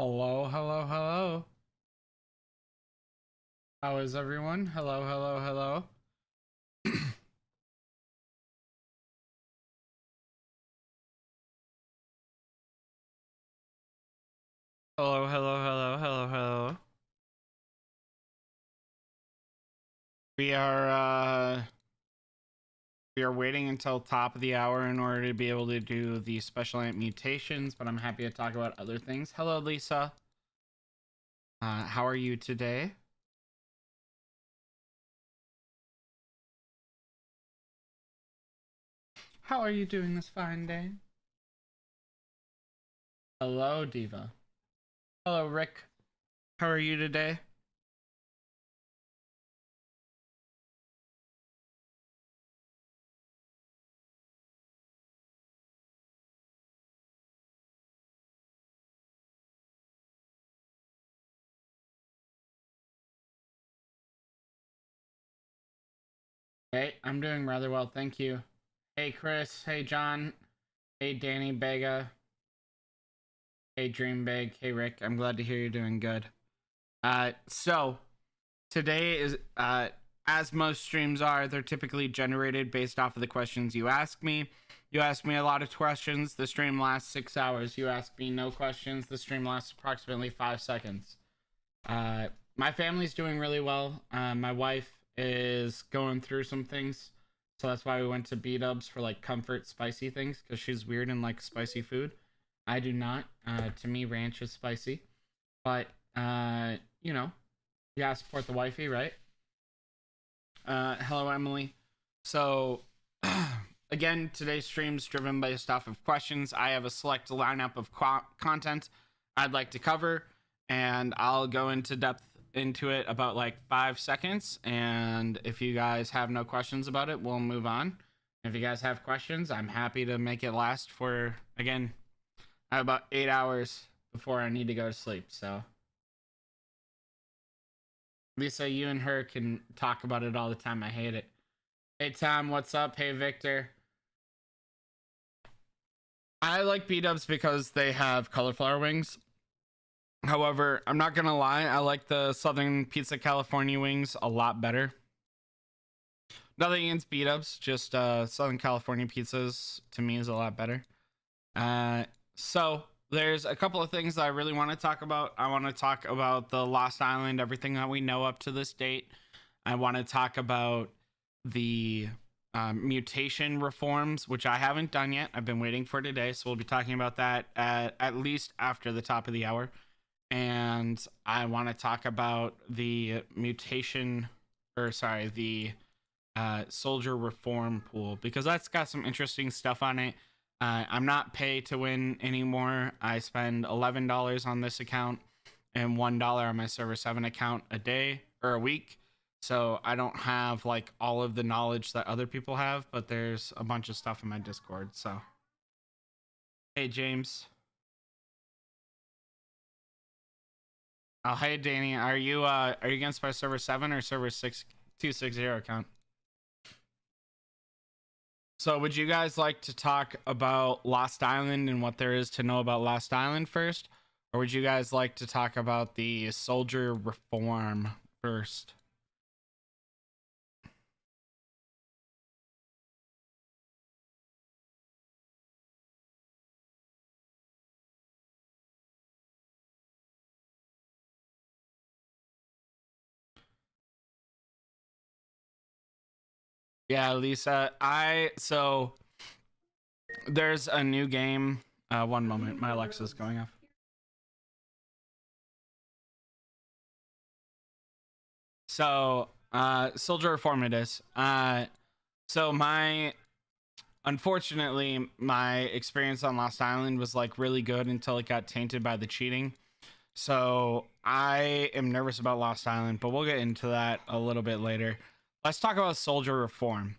Hello, hello, hello. How is everyone? Hello, hello, hello. Hello, hello, hello, hello, hello. We are we are waiting until top of the hour in order to be able to do the special ant mutations, but I'm happy to talk about other things. Hello, Lisa. How are you today? How are you doing this fine day? Hello, Diva. Hello, Rick. How are you today? Hey, I'm doing rather well, thank you. Hey, Chris. Hey, John. Hey, Danny Bega. Hey, Dream Big. Hey, Rick. I'm glad to hear you're doing good. So today is as most streams are, they're typically generated based off of the questions you ask me. You ask me a lot of questions, the stream lasts 6 hours. You ask me no questions, the stream lasts approximately 5 seconds. My family's doing really well. My wife is going through some things, so that's why we went to B-Dubs for like comfort spicy things, because she's weird and likes spicy food. I do not. To me, ranch is spicy, but you know, you gotta support the wifey, right? Hello, Emily. So, again, today's stream's driven by stuff of questions. I have a select lineup of content I'd like to cover, and I'll go into depth into it about like 5 seconds. And if you guys have no questions about it, we'll move on. If you guys have questions, I'm happy to make it last for, again, I have about 8 hours before I need to go to sleep. So, Lisa, you and her can talk about it all the time. I hate it. Hey, Tom, what's up? Hey, Victor. I like B-dubs because they have cauliflower wings. However, I'm not gonna lie, I like the Southern Pizza California wings a lot better. Nothing against B-dubs, just Southern California pizzas to me is a lot better. So there's a couple of things that I really want to talk about. I want to talk about the Lost Island, everything that we know up to this date. I want to talk about the mutation reforms, which I haven't done yet. I've been waiting for today, so we'll be talking about that at least after the top of the hour. And I want to talk about the mutation, or sorry, the soldier reform pool, because that's got some interesting stuff on it. I'm not pay to win anymore. I spend $11 on this account and $1 on my server 7 account a day or a week. So I don't have like all of the knowledge that other people have, but there's a bunch of stuff in my Discord. So hey, James. Oh, hey, Danny. Are you against my server 7 or server 6260 account? So would you guys like to talk about Lost Island and what there is to know about Lost Island first? Or would you guys like to talk about the soldier reform first? Yeah, Lisa. So there's a new game. One moment, my Alexa's going off. So, Soldier Reform it is. So unfortunately, my experience on Lost Island was like really good until it got tainted by the cheating. So I am nervous about Lost Island, but we'll get into that a little bit later. Let's talk about Soldier Reform.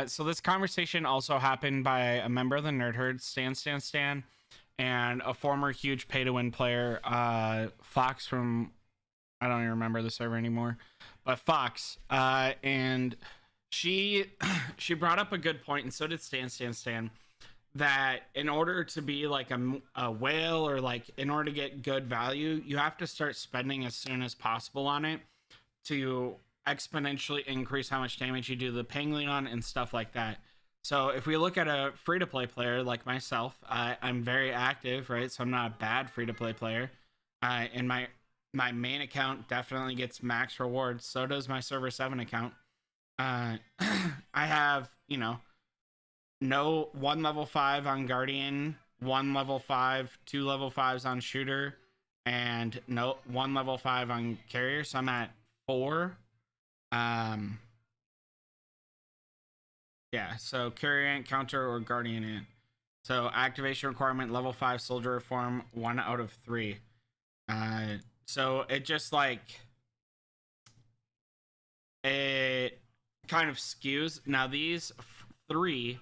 So this conversation also happened by a member of the Nerd Herd, Stan, and a former huge pay-to-win player, Fox from, I don't even remember the server anymore, but Fox. And she she brought up a good point, and so did Stan, that in order to be like a whale, or like in order to get good value, you have to start spending as soon as possible on it to exponentially increase how much damage you do to the Penguin and stuff like that. So if we look at a free-to-play player like myself, I'm very active, right? So I'm not a bad free-to-play player. And my main account definitely gets max rewards. So does my server 7 account. I have, no 1 level 5 on Guardian, 1 level 5, 2 level 5s on Shooter, and no 1 level 5 on Carrier. So I'm at 4. Yeah, so Carrier Ant, Counter, or Guardian Ant. So activation requirement, level 5 Soldier Reform, 1 out of 3. So it just like, it kind of skews. Now these 3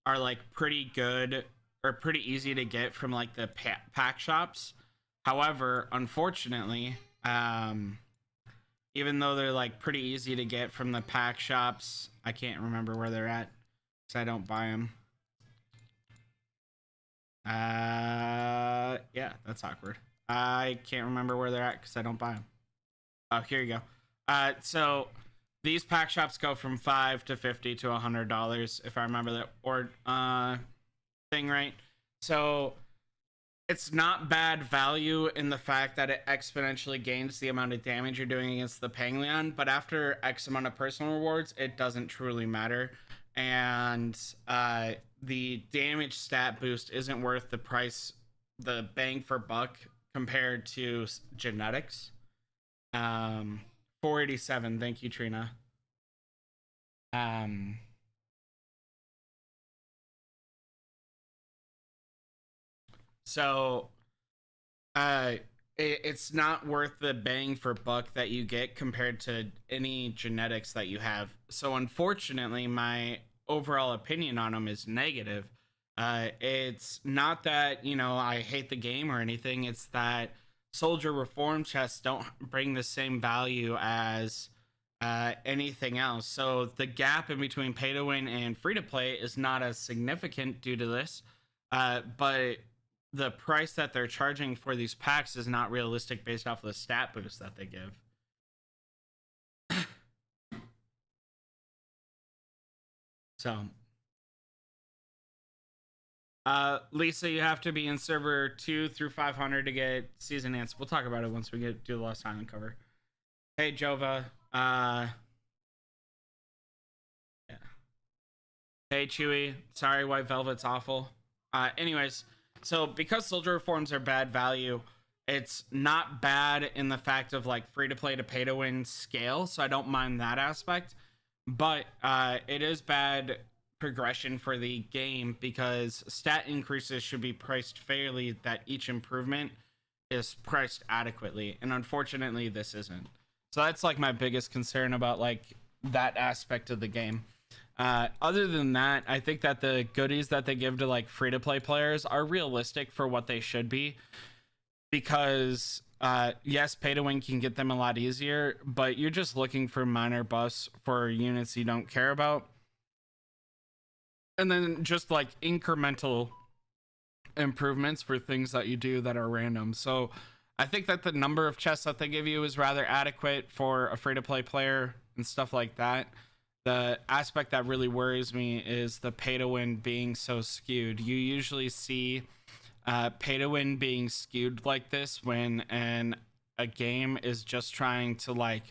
are like pretty good, or pretty easy to get from like the pack shops. However, unfortunately, even though they're like pretty easy to get from the pack shops, I can't remember where they're at because I don't buy them. Yeah, that's awkward. I can't remember where they're at because I don't buy them. Oh, here you go. So these pack shops go from $5 to $50 to $100, if I remember that thing right. So it's not bad value in the fact that it exponentially gains the amount of damage you're doing against the Penguin, but after X amount of personal rewards, it doesn't truly matter. And the damage stat boost isn't worth the price, the bang for buck compared to genetics. 487, thank you, Trina. So it's not worth the bang for buck that you get compared to any genetics that you have. So unfortunately, my overall opinion on them is negative. It's not that, I hate the game or anything. It's that Soldier Reform chests don't bring the same value as anything else. So the gap in between pay to win and free to play is not as significant due to this. But the price that they're charging for these packs is not realistic based off of the stat boost that they give. So Lisa, you have to be in server 2 through 500 to get season ants. We'll talk about it once we do the Lost Island cover. Hey Jova. Yeah. Hey Chewy. Sorry, White Velvet's awful. Anyways, so because Soldier Reforms are bad value, it's not bad in the fact of like free to play to pay to win scale, so I don't mind that aspect. But it is bad progression for the game because stat increases should be priced fairly, that each improvement is priced adequately, and unfortunately this isn't. So that's like my biggest concern about like that aspect of the game. Other than that, I think that the goodies that they give to like free to play players are realistic for what they should be, because yes, pay to win can get them a lot easier, but you're just looking for minor buffs for units you don't care about, and then just like incremental improvements for things that you do that are random. So I think that the number of chests that they give you is rather adequate for a free to play player and stuff like that. The aspect that really worries me is the pay to win being so skewed. You usually see pay to win being skewed like this when a game is just trying to like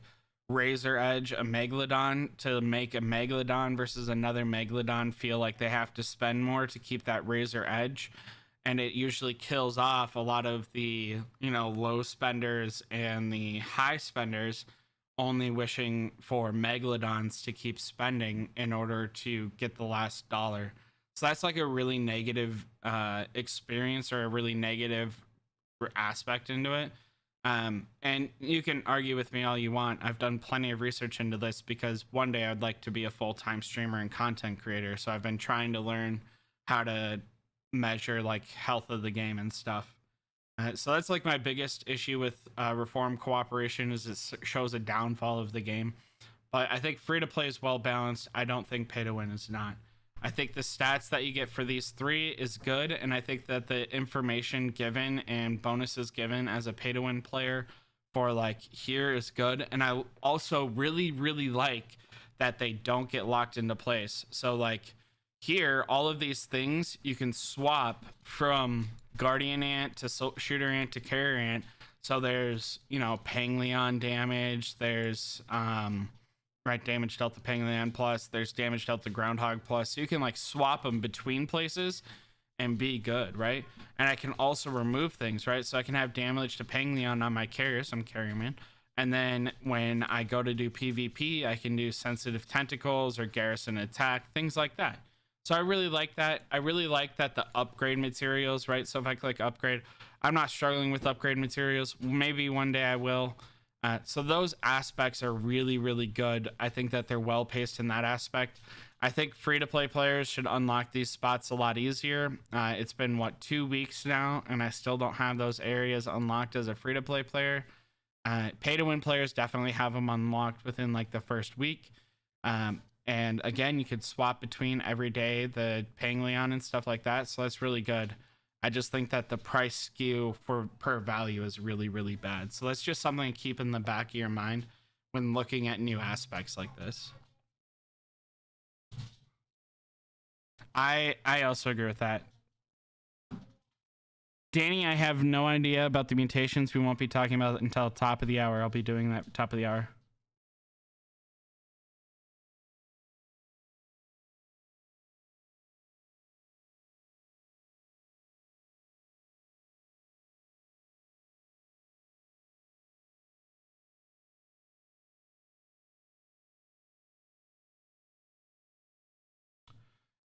razor edge a megalodon to make a megalodon versus another megalodon feel like they have to spend more to keep that razor edge, and it usually kills off a lot of the low spenders and the high spenders only wishing for megalodons to keep spending in order to get the last dollar. So that's like a really negative experience, or a really negative aspect into it. And you can argue with me all you want. I've done plenty of research into this because one day I'd like to be a full-time streamer and content creator. So I've been trying to learn how to measure like health of the game and stuff. So that's like my biggest issue with Reform cooperation, is it shows a downfall of the game. But I think free to play is well balanced. I don't think pay to win is not. I think the stats that you get for these 3 is good, and I think that the information given and bonuses given as a pay-to-win player for like here is good. And I also really like that they don't get locked into place. So like here, all of these things you can swap from Guardian Ant to Shooter Ant to Carrier Ant. So there's, you know, Pang Leon damage, there's right, damage dealt to Pang Leon plus, there's damage dealt to Groundhog plus. So you can like swap them between places and be good, right? And I can also remove things, right? So I can have damage to Pang Leon on my carriers, I'm Carrier Man. And then when I go to do PvP, I can do Sensitive Tentacles or Garrison Attack, things like that. So I really like that. I really like that the upgrade materials, right? So if I click upgrade, I'm not struggling with upgrade materials. Maybe one day I will. So those aspects are really good. I think that they're well paced in that aspect. I think free-to-play players should unlock these spots a lot easier. It's been, what, 2 weeks now, and I still don't have those areas unlocked as a free-to-play player. Pay-to-win players definitely have them unlocked within, like, the first week. And, again, you could swap between every day the Pang Leon and stuff like that, so that's really good. I just think that the price skew for per value is really bad. So that's just something to keep in the back of your mind when looking at new aspects like this. I also agree with that. Danny, I have no idea about the mutations. We won't be talking about it until top of the hour. I'll be doing that top of the hour.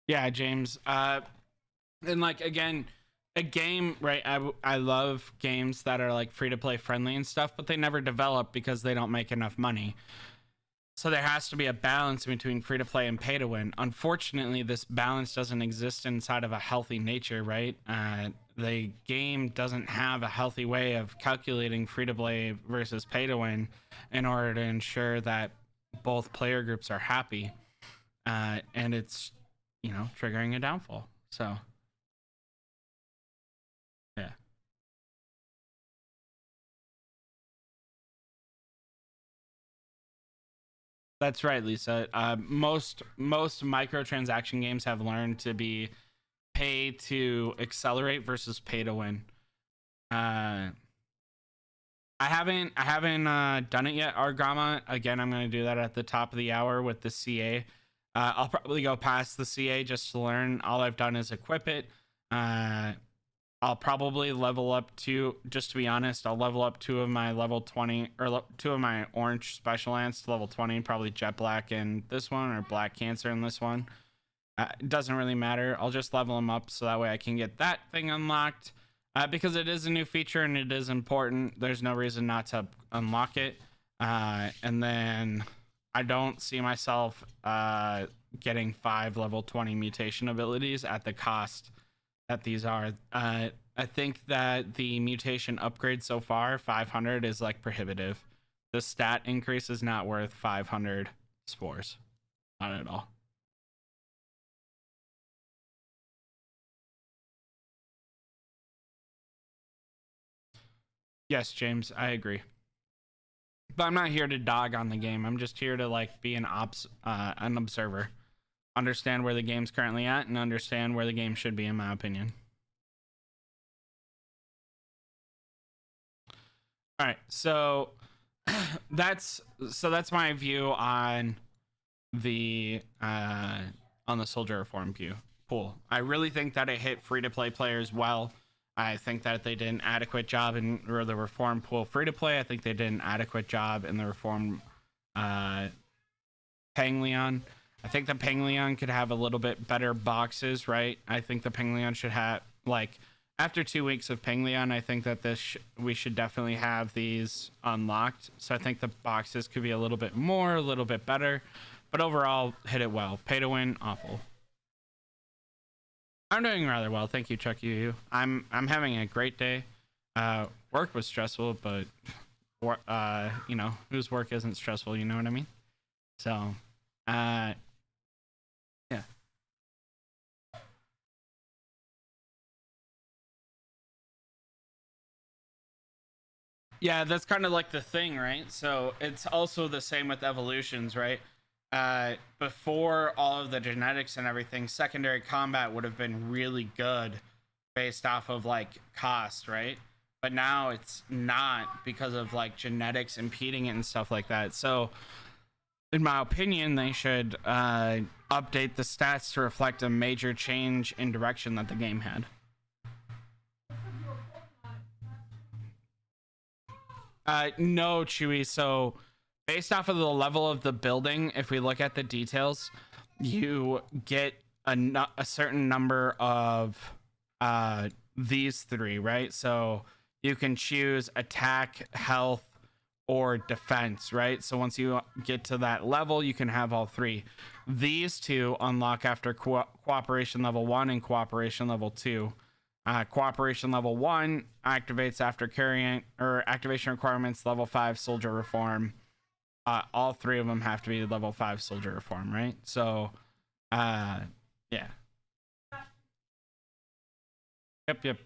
Yeah, James. And like again, a game, right? I love games that are like free to play friendly and stuff, but they never develop because they don't make enough money. So there has to be a balance between free to play and pay to win. Unfortunately, this balance doesn't exist inside of a healthy nature, right? The game doesn't have a healthy way of calculating free to play versus pay to win in order to ensure that both player groups are happy. And it's, you know, triggering a downfall. So, yeah. That's right, Lisa. Most microtransaction games have learned to be pay to accelerate versus pay to win. I haven't done it yet, Argama. Again, I'm going to do that at the top of the hour with the CA. I'll probably go past the CA just to learn. All I've done is equip it. I'll probably level up to, just to be honest, I'll level up 2 of my level 20 or 2 of my orange special ants to level 20, probably Jet Black in this one or Black Cancer in this one. It doesn't really matter. I'll just level them up so that way I can get that thing unlocked. Because it is a new feature and it is important, there's no reason not to unlock it. And then I don't see myself getting 5 level 20 mutation abilities at the cost that these are. I think that the mutation upgrade so far, 500, is like prohibitive. The stat increase is not worth 500 spores. Not at all. Yes, James, I agree. But I'm not here to dog on the game. I'm just here to like be an observer, understand where the game's currently at, and understand where the game should be, in my opinion. All right, so that's my view on the Soldier Reform pool. I really think that it hit free to play players well. I think that they did an adequate job in the Reform pool free to play. I think they did an adequate job in the Reform Pang Leon. I think the Pang Leon could have a little bit better boxes, right? I think the Pang Leon should have, like, after 2 weeks of Pang Leon, I think that we should definitely have these unlocked. So I think the boxes could be a little bit more, a little bit better. But overall, hit it well. Pay to win, awful. I'm doing rather well, thank you, Chuck Yu. I'm having a great day. Work was stressful, but you know, whose work isn't stressful? You know what I mean? So, yeah. Yeah, that's kind of like the thing, right? So it's also the same with evolutions, right? Before all of the genetics and everything, secondary combat would have been really good based off of like cost, right? But now it's not because of like genetics impeding it and stuff like that. So, in my opinion, they should update the stats to reflect a major change in direction that the game had. No, Chewy. So, based off of the level of the building, if we look at the details, you get a certain number of these three, right? So you can choose attack, health, or defense, right? So once you get to that level, you can have all three. These two unlock after cooperation level 1 and cooperation level 2. Cooperation level 1 activates after carrying or activation requirements level 5 soldier reform. All three of them have to be level 5 soldier reform, right? So yeah. Yep.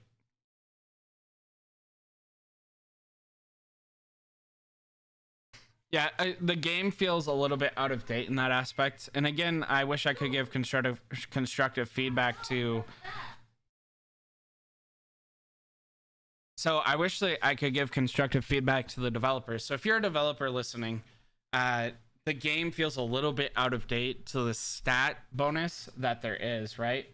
Yeah, the game feels a little bit out of date in that aspect. And again, I wish I could give constructive feedback to. So I wish that I could give constructive feedback to the developers. So if you're a developer listening, the game feels a little bit out of date to the stat bonus that there is, right?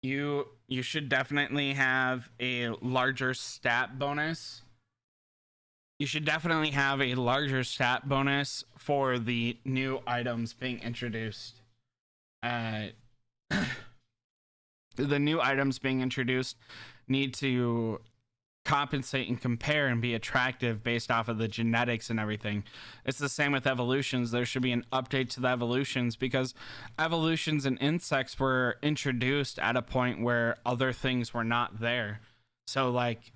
You should definitely have a larger stat bonus. You should definitely have a larger stat bonus for the new items being introduced. The new items being introduced need to compensate and compare and be attractive based off of the genetics and everything. It's the same with evolutions. There should be an update to the evolutions because evolutions and insects were introduced at a point where other things were not there. So like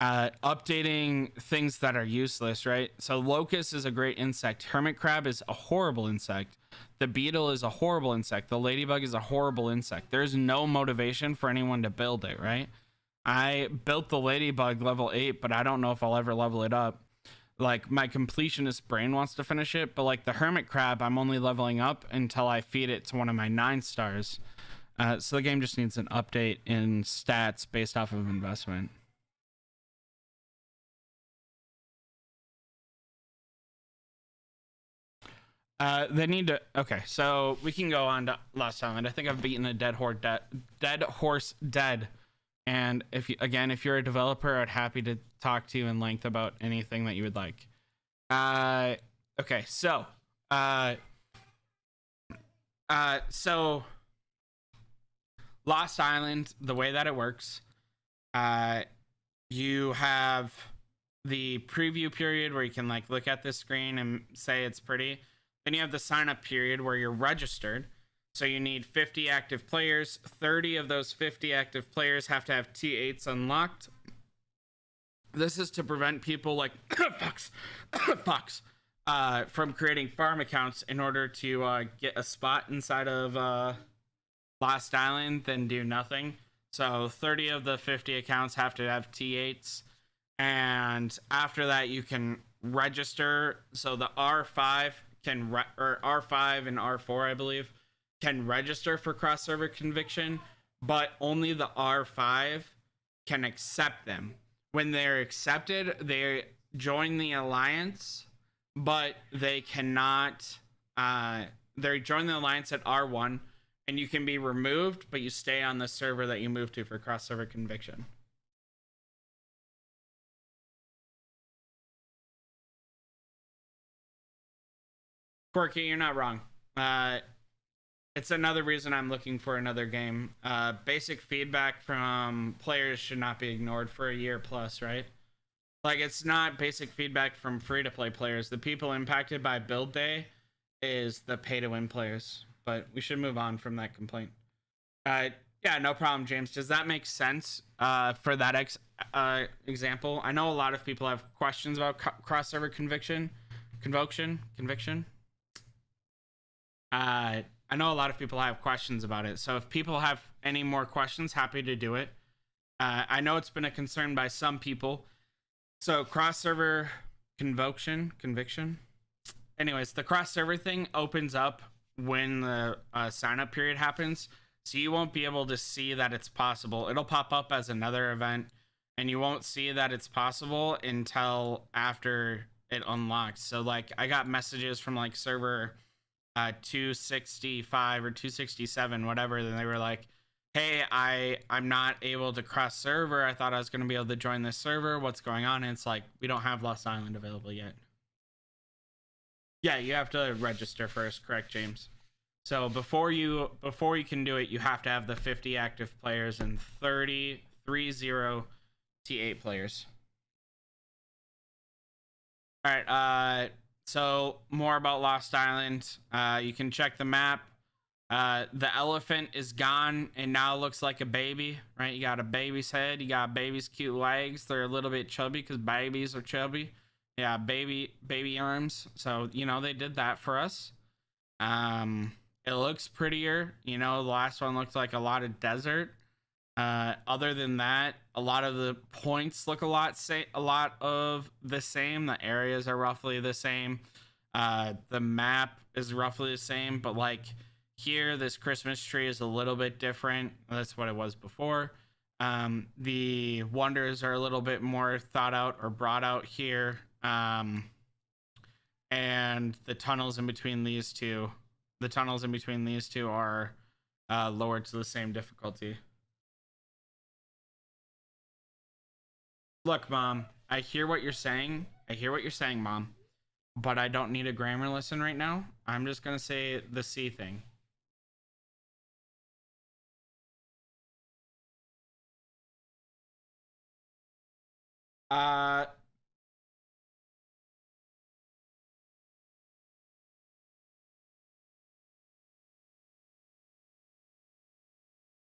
updating things that are useless, right? So locust is a great insect. Hermit crab is a horrible insect. The beetle is a horrible insect. The ladybug is a horrible insect. There's no motivation for anyone to build it, right? I built the ladybug level 8, but I don't know if I'll ever level it up. Like my completionist brain wants to finish it, but like the hermit crab, I'm only leveling up until I feed it to one of my 9 stars. So the game just needs an update in stats based off of investment. They need to. Okay, so we can go on to Lost Island. I think I've beaten a dead horse dead. And if you, again, if you're a developer, I'd happy to talk to you in length about anything that you would like. Okay, so so Lost Island, the way that it works, you have the preview period where you can like look at this screen and say it's pretty. Then you have the sign up period where you're registered. So you need 50 active players. 30 of those 50 active players have to have T8s unlocked. This is to prevent people like Fox from creating farm accounts in order to get a spot inside of Lost Island, then do nothing. So 30 of the 50 accounts have to have T8s. And after that, you can register. So the R5 or R5 and R4, I believe, can register for cross-server conviction, but only the R5 can accept them. When they're accepted, they join the alliance, but they cannot. They join the alliance at R1, and you can be removed, but you stay on the server that you moved to for cross-server conviction. Quirky, you're not wrong. It's another reason I'm looking for another game. Basic feedback from players should not be ignored for a year plus, right? Like, it's not basic feedback from free-to-play players. The people impacted by build day is the pay-to-win players. But we should move on from that complaint. Yeah, no problem, James. Does that make sense for that example? I know a lot of people have questions about cross-server conviction. I know a lot of people have questions about it. So if people have any more questions, happy to do it. I know it's been a concern by some people. So cross server conviction. Anyways, the cross server thing opens up when the sign up period happens. So you won't be able to see that it's possible. It'll pop up as another event, and you won't see that it's possible until after it unlocks. So like I got messages from like server 265 or 267, whatever, and they were like, hey, I'm not able to cross server. I thought I was going to be able to join this server. What's going on? And it's like, we don't have Lost Island available yet. Yeah, you have to register first, correct, James? So before you can do it, you have to have the 50 active players and 30 T8 players. All right, so more about Lost Island. You can check the map. The elephant is gone and now looks like a baby, right? You got a baby's head, you got baby's cute legs. They're a little bit chubby because babies are chubby. Yeah, baby arms. So, you know, they did that for us. It looks prettier. You know, the last one looked like a lot of desert. Other than that, a lot of the points look a lot of the same. The areas are roughly the same. The map is roughly the same, but like here, this Christmas tree is a little bit different. That's what it was before. The wonders are a little bit more thought out or brought out here. And the tunnels in between these two are lowered to the same difficulty. Look, Mom, I hear what you're saying. Mom. But I don't need a grammar lesson right now. I'm just going to say the C thing.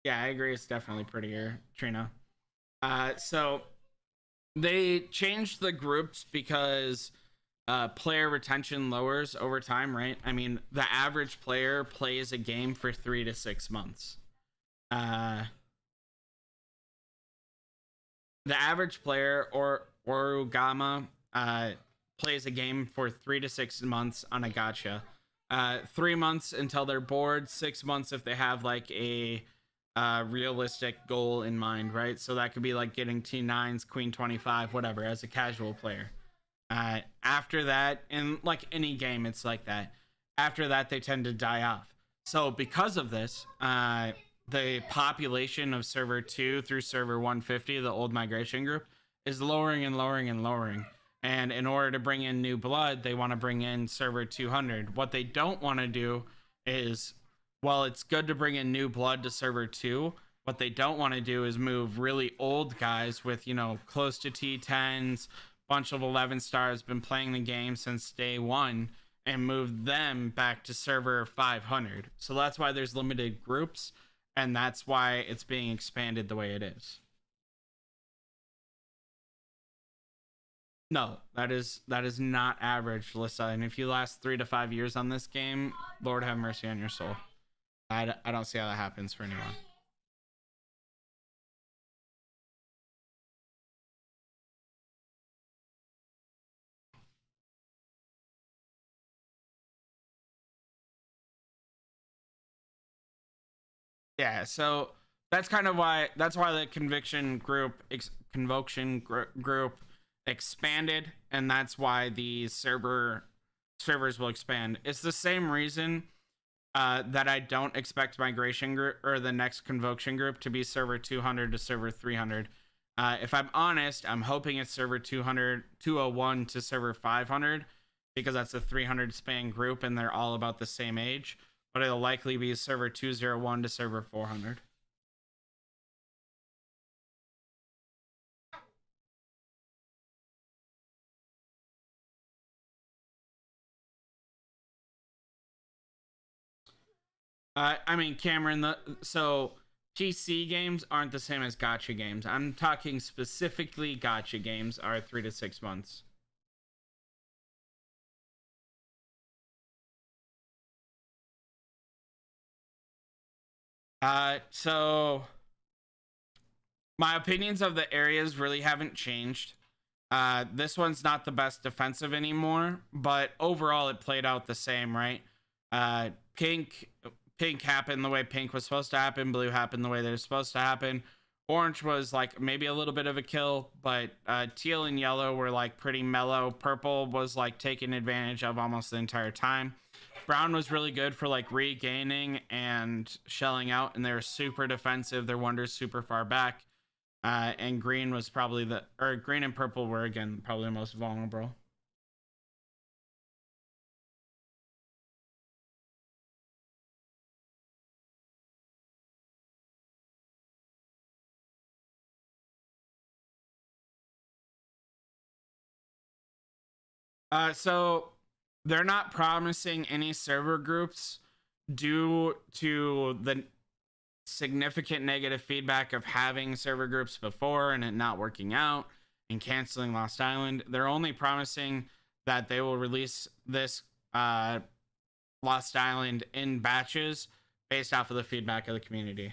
Yeah, I agree. It's definitely prettier, Trina. So they changed the groups because player retention lowers over time, right? I mean, the average player plays a game for 3 to 6 months. The average player or Orugama plays a game for 3 to 6 months on a gacha. 3 months until they're bored, 6 months if they have like a realistic goal in mind, right? So that could be like getting T9s, Queen 25, whatever, as a casual player. After that, in like any game, it's like that. After that, they tend to die off. So because of this, the population of server 2 through server 150, the old migration group, is lowering and lowering and lowering. And in order to bring in new blood, they want to bring in server 200. What they don't want to do is, well, it's good to bring in new blood to server 2. What they don't want to do is move really old guys with, you know, close to T10s, bunch of 11 stars, been playing the game since day 1, and move them back to server 500. So that's why there's limited groups, and that's why it's being expanded the way it is. No, that is not average, Lissa. And if you last 3 to 5 years on this game, Lord have mercy on your soul. I don't see how that happens for anyone. Yeah, so that's kind of why the convocation group expanded, and that's why the servers will expand. It's the same reason that I don't expect migration group or the next convocation group to be server 200 to server 300. If I'm honest, I'm hoping it's server 201 to server 500 because that's a 300 span group and they're all about the same age. But it'll likely be server 201 to server 400. I mean, Cameron, so PC games aren't the same as gacha games. I'm talking specifically gacha games are 3 to 6 months. So My opinions of the areas really haven't changed. This one's not the best defensive anymore, but overall it played out the same, right? Pink happened the way pink was supposed to happen. Blue happened the way they're supposed to happen. Orange was like maybe a little bit of a kill, but teal and yellow were like pretty mellow. Purple was like taken advantage of almost the entire time. Brown was really good for like regaining and shelling out, and they were super defensive. Their wonders super far back. And green was probably green and purple were again probably the most vulnerable. So they're not promising any server groups due to the significant negative feedback of having server groups before and it not working out and canceling Lost Island. They're only promising that they will release this Lost Island in batches based off of the feedback of the community.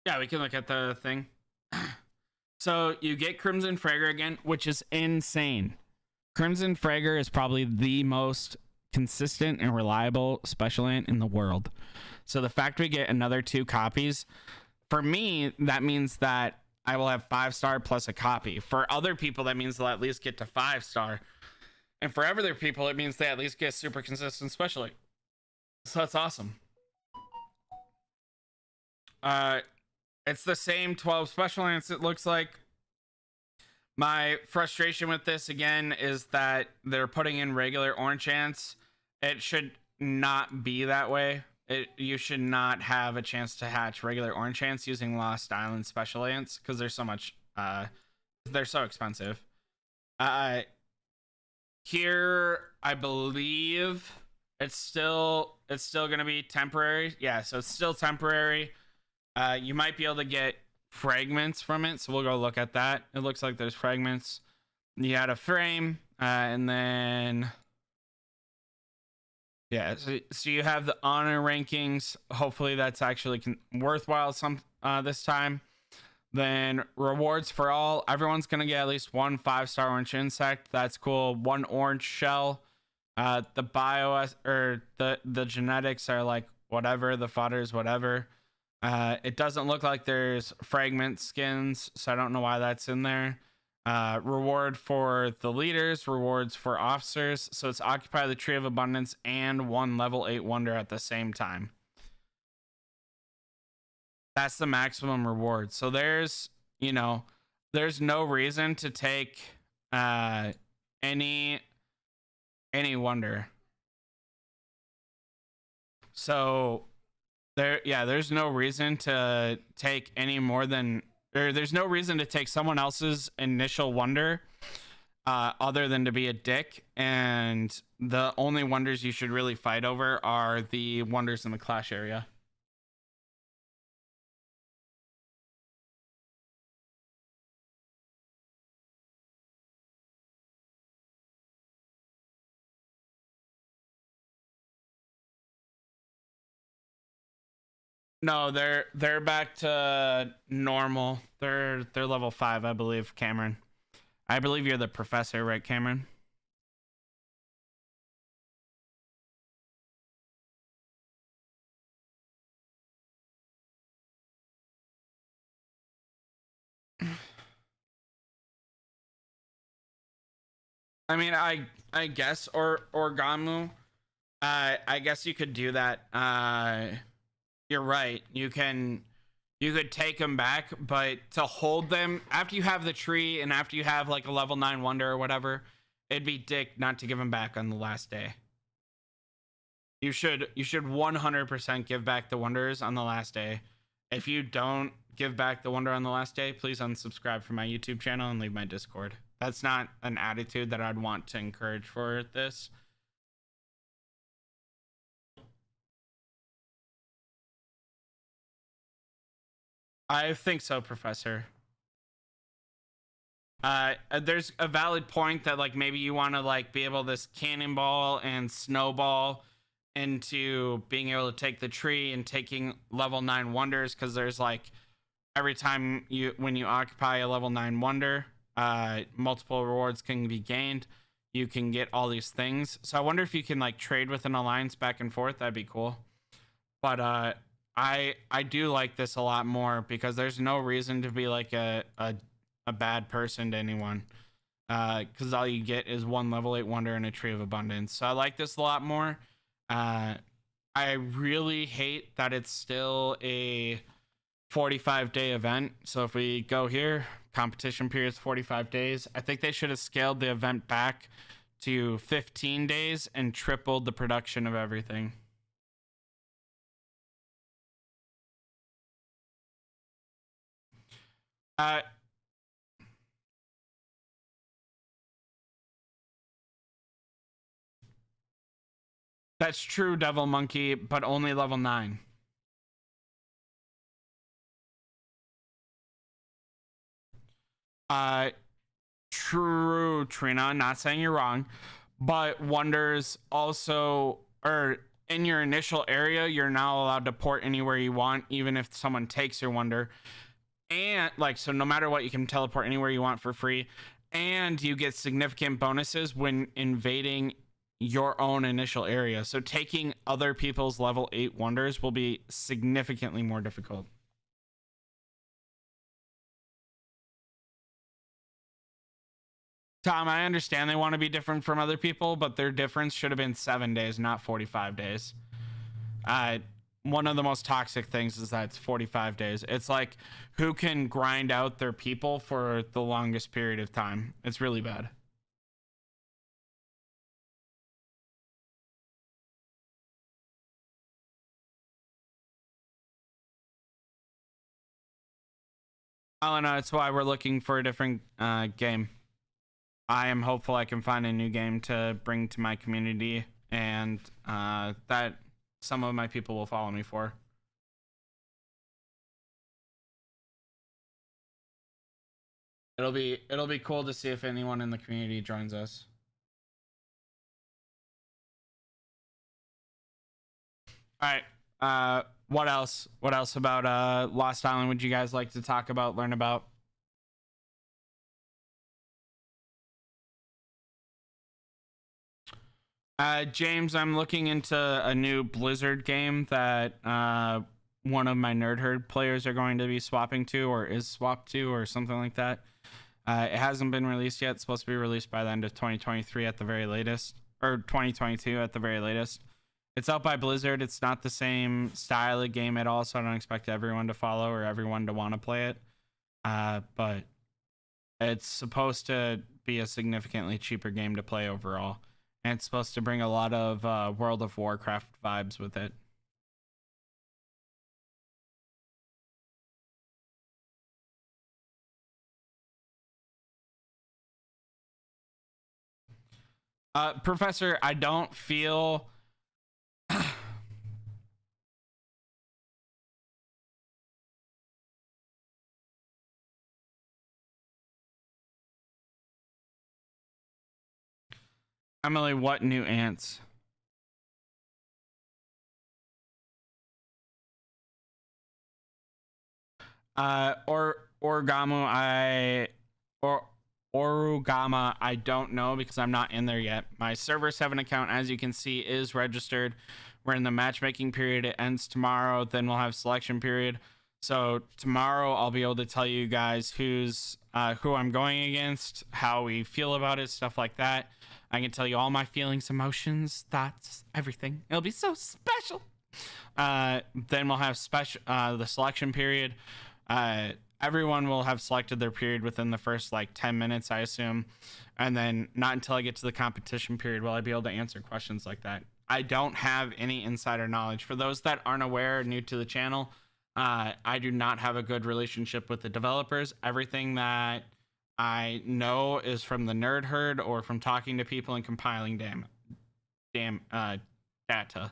Yeah, we can look at the thing. So you get Crimson Fragger again, which is insane. Crimson Fragger is probably the most consistent and reliable special ant in the world. So the fact we get another 2 copies, for me, that means that I will have 5-star plus a copy. For other people, that means they'll at least get to 5-star. And for other people, it means they at least get super consistent special ant. So that's awesome. It's the same 12 special ants, it looks like. My frustration with this again is that they're putting in regular orange ants. It should not be that way. You should not have a chance to hatch regular orange ants using Lost Island special ants because there's so much they're so expensive. Here I believe it's still gonna be temporary. Yeah, so it's still temporary. You might be able to get fragments from it, so we'll go look at that. It looks like there's fragments. You had a frame, and then yeah, so you have the honor rankings. Hopefully that's actually worthwhile this time. Then rewards for all. Everyone's gonna get at least 1 5-star orange insect. That's cool. 1 orange shell. The bio or the genetics are like whatever. The fodders whatever. It doesn't look like there's fragment skins, so I don't know why that's in there. Reward for the leaders, rewards for officers. So it's Occupy the Tree of Abundance and 1 level 8 wonder at the same time. That's the maximum reward. So there's no reason to take any wonder. So there's no reason to take any more than, or there's no reason to take someone else's initial wonder other than to be a dick. And the only wonders you should really fight over are the wonders in the clash area. No, they're back to normal. They're level 5, I believe, Cameron. I believe you're the professor, right, Cameron? I mean, I guess Orgamu. I guess you could do that. You're right. You could take them back, but to hold them after you have the tree and after you have like a level 9 wonder or whatever, it'd be dick not to give them back on the last day. You should 100% give back the wonders on the last day. If you don't give back the wonder on the last day, please unsubscribe from my YouTube channel and leave my Discord. That's not an attitude that I'd want to encourage for this. I think so, Professor. There's a valid point that like maybe you want to like be able to cannonball and snowball into being able to take the tree and taking level 9 wonders, because there's like every time when you occupy a level 9 wonder, multiple rewards can be gained. You can get all these things. So I wonder if you can like trade with an alliance back and forth. That'd be cool. But I do like this a lot more because there's no reason to be like a bad person to anyone. Because all you get is one level 8 wonder and a tree of abundance. So I like this a lot more. I really hate that it's still a 45-day event. So if we go here, competition period is 45 days. I think they should have scaled the event back to 15 days and tripled the production of everything. That's true, Devil Monkey, but only level 9. True, Trina. Not saying you're wrong, but wonders also, or in your initial area, you're now allowed to port anywhere you want, even if someone takes your wonder. And like, so no matter what, you can teleport anywhere you want for free. And you get significant bonuses when invading your own initial area. So taking other people's level 8 wonders will be significantly more difficult. Tom, I understand they want to be different from other people, but their difference should have been 7 days, not 45 days. One of the most toxic things is that it's 45 days. It's like who can grind out their people for the longest period of time. It's really bad. Alana, that's why we're looking for a different game. I am hopeful I can find a new game to bring to my community, and that some of my people will follow me for. It'll be cool to see if anyone in the community joins us. All right. What else? What else about Lost Island would you guys like to talk about, learn about? James, I'm looking into a new Blizzard game that one of my Nerd Herd players are going to be swapping to, or is swapped to, or something like that. It hasn't been released yet. It's supposed to be released by the end of 2023 at the very latest, or 2022 at the very latest. It's out by Blizzard. It's not the same style of game at all, so I don't expect everyone to follow or everyone to want to play it. But it's supposed to be a significantly cheaper game to play overall. And it's supposed to bring a lot of World of Warcraft vibes with it. Professor, I don't feel... Emily, what new ants? Orugama, I don't know because I'm not in there yet. My Server 7 account, as you can see, is registered. We're in the matchmaking period. It ends tomorrow. Then we'll have selection period. So tomorrow I'll be able to tell you guys who I'm going against, how we feel about it, stuff like that. I can tell you all my feelings, emotions, thoughts, everything. It'll be so special. Then we'll have the selection period. Everyone will have selected their period within the first like 10 minutes, I assume. And then not until I get to the competition period will I be able to answer questions like that. I don't have any insider knowledge. For those that aren't aware, new to the channel, I do not have a good relationship with the developers. Everything that I know is from the Nerd Herd or from talking to people and compiling data.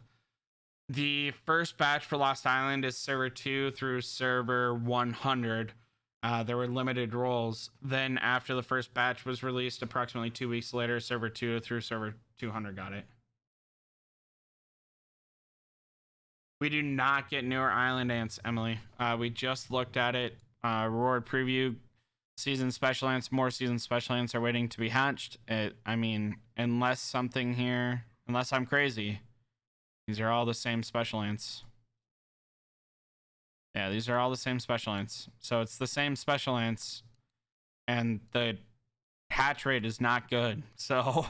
The first batch for Lost Island is server 2 through server 100. There were limited roles. Then after the first batch was released, approximately 2 weeks later, server 2 through server 200 got it. We do not get newer island ants, Emily. We just looked at it. Reward preview, season special ants, more season special ants are waiting to be hatched. I mean, unless I'm crazy, these are all the same special ants. Yeah, these are all the same special ants. So it's the same special ants, and the hatch rate is not good. So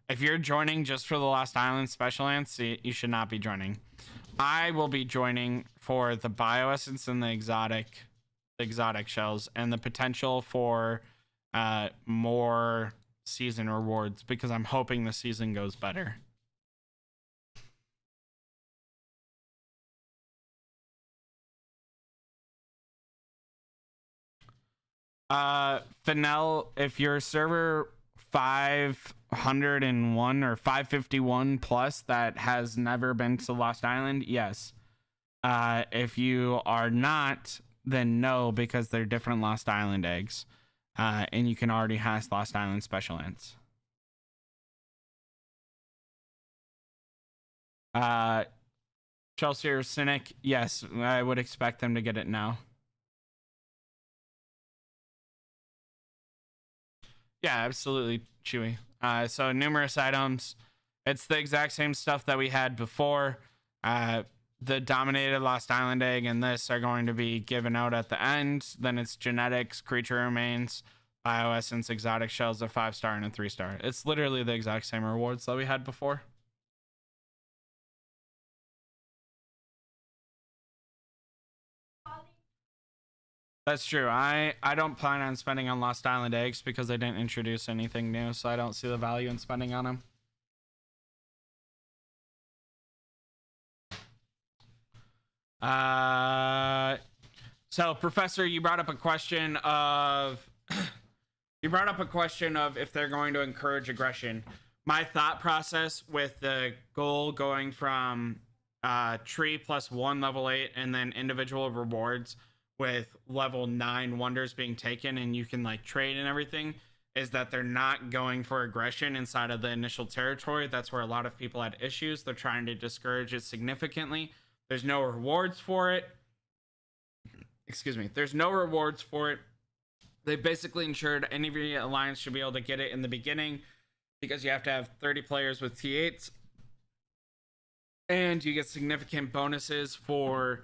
if you're joining just for the Lost Island special ants, you should not be joining. I will be joining for the bioessence and the exotic shells and the potential for more season rewards, because I'm hoping the season goes better. Fennel, if your server 501 or 551 plus that has never been to Lost Island, yes. If you are not, then no, because they're different Lost Island eggs. And you can already hatch Lost Island special ants. Chelsea or Cynic, yes, I would expect them to get it now. Yeah, absolutely, Chewy. So numerous items. It's the exact same stuff that we had before. The dominated Lost Island egg and this are going to be given out at the end. Then it's genetics, creature remains, bioessence, exotic shells, a 5-star and a 3-star. It's literally the exact same rewards that we had before. That's true. I don't plan on spending on Lost Island eggs because they didn't introduce anything new, so I don't see the value in spending on them. So Professor, you brought up a question of if they're going to encourage aggression. My thought process with the goal going from tree +1 level 8 and then individual rewards with level 9 wonders being taken and you can like trade and everything, is that they're not going for aggression inside of the initial territory. That's where a lot of people had issues. They're trying to discourage it significantly. There's no rewards for it. Excuse me. There's no rewards for it. They've basically ensured any of your alliance should be able to get it in the beginning, because you have to have 30 players with T8s. And you get significant bonuses for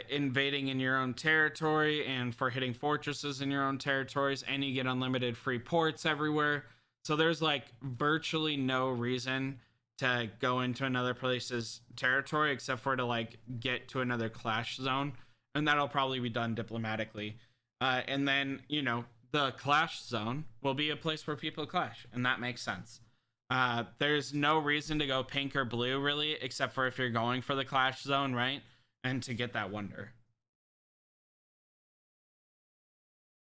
invading in your own territory and for hitting fortresses in your own territories, and you get unlimited free ports everywhere. So there's like virtually no reason to go into another place's territory except for to like get to another clash zone, and that'll probably be done diplomatically. And then, you know, the clash zone will be a place where people clash, and that makes sense. There's no reason to go pink or blue really, except for if you're going for the clash zone, right? And to get that wonder.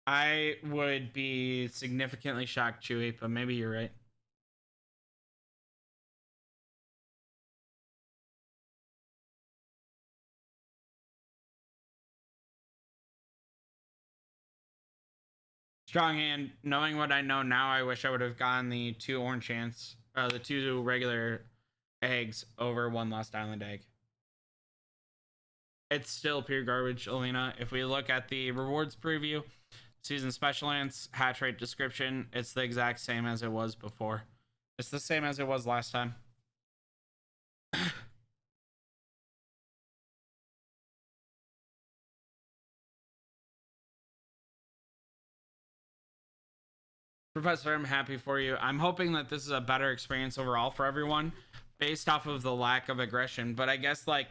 I would be significantly shocked, Chewy, but maybe you're right. Strong hand. Knowing what I know now, I wish I would have gotten the 2 orange ants, the 2 regular eggs over 1 Lost Island egg. It's still pure garbage, Alina. If we look at the rewards preview, season special ants, hatch rate description, it's the exact same as it was before. It's the same as it was last time. Professor, I'm happy for you. I'm hoping that this is a better experience overall for everyone based off of the lack of aggression. But I guess, like,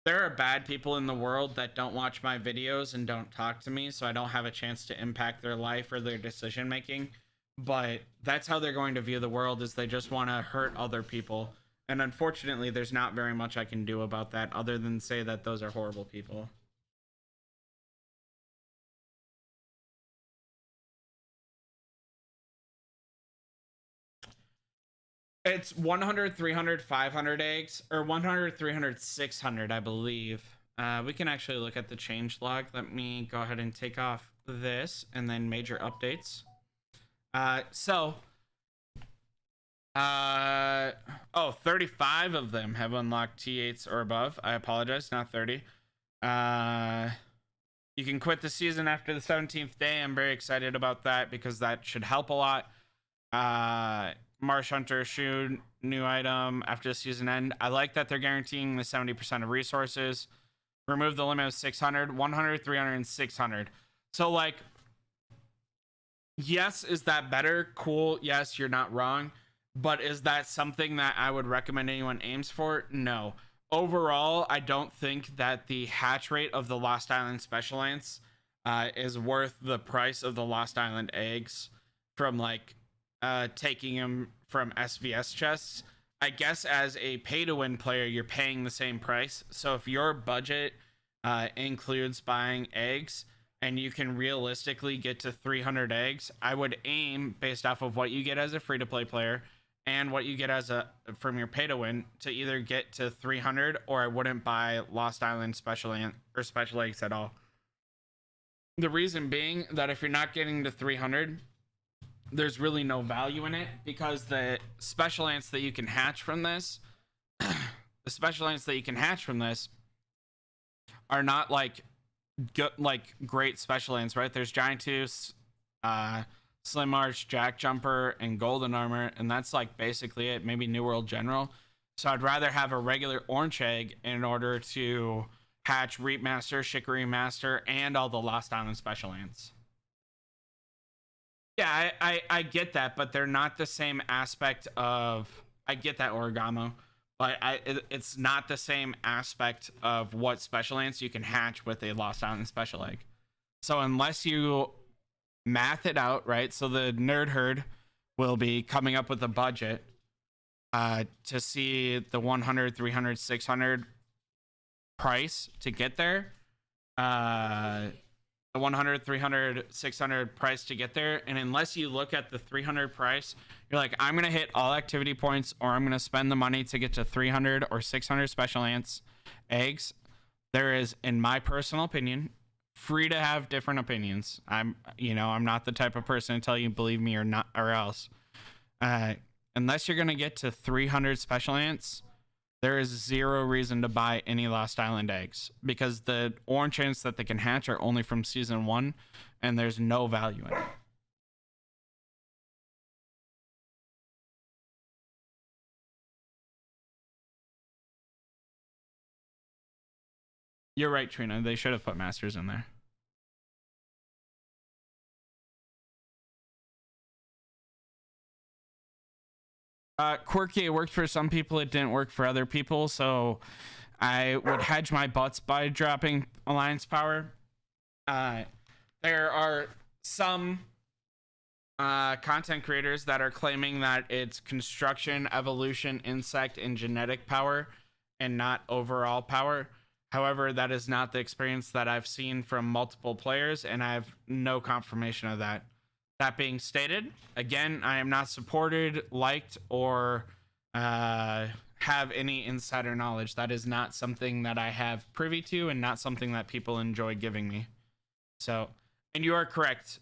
there are bad people in the world that don't watch my videos and don't talk to me, so I don't have a chance to impact their life or their decision making. But that's how they're going to view the world, is they just want to hurt other people. And unfortunately, there's not very much I can do about that other than say that those are horrible people. It's 100, 300, 500 eggs, or 100, 300, 600, I believe. We can actually look at the change log. Let me go ahead and take off this and then major updates. So Oh, 35 of them have unlocked T8s or above. I apologize, not 30. You can quit the season after the 17th day. I'm very excited about that because that should help a lot. Marsh Hunter shoe, new item after the season end. I like that they're guaranteeing the 70% of resources. Remove the limit of 600, 100, 300, and 600. So, like, yes, is that better? Cool. Yes, you're not wrong. But is that something that I would recommend anyone aims for? No. Overall, I don't think that the hatch rate of the Lost Island Special Ants is worth the price of the Lost Island eggs from, like, taking them from SVS chests. I guess as a pay-to-win player, you're paying the same price. So if your budget includes buying eggs, and you can realistically get to 300 eggs, I would aim based off of what you get as a free-to-play player and what you get as a from your pay-to-win to either get to 300, or I wouldn't buy Lost Island special eggs at all. The reason being that if you're not getting to 300, there's really no value in it, because the special ants that you can hatch from this, are not like great special ants, right? There's Giant Tooth, Slim March, Jack Jumper, and Golden Armor, and that's like basically it. Maybe New World General. So I'd rather have a regular orange egg in order to hatch Reap Master, Chicory Master, and all the Lost Island special ants. Yeah, I get that, but they're not the same aspect of. I get that, Origamo, but it's not the same aspect of what special ants you can hatch with a Lost Island special egg. So unless you math it out, right? So the Nerd Herd will be coming up with a budget to see the 100, 300, 600 price to get there. The 100, 300, 600 price to get there. And unless you look at the 300 price, you're like, I'm going to hit all activity points, or I'm going to spend the money to get to 300 or 600 special ants eggs. There is, in my personal opinion, free to have different opinions. I'm not the type of person to tell you believe me or not, or else. Unless you're going to get to 300 special ants, there is zero reason to buy any Lost Island eggs, because the orange ants that they can hatch are only from season 1, and there's no value in it. You're right, Trina. They should have put masters in there. Quirky, it worked for some people, it didn't work for other people, so I would hedge my butts by dropping alliance power. There are some content creators that are claiming that it's construction, evolution, insect, and genetic power, and not overall power. However, that is not the experience that I've seen from multiple players, and I have no confirmation of that. That being stated, again, I am not supported, liked, or have any insider knowledge. That is not something that I have privy to, and not something that people enjoy giving me. So, and you are correct.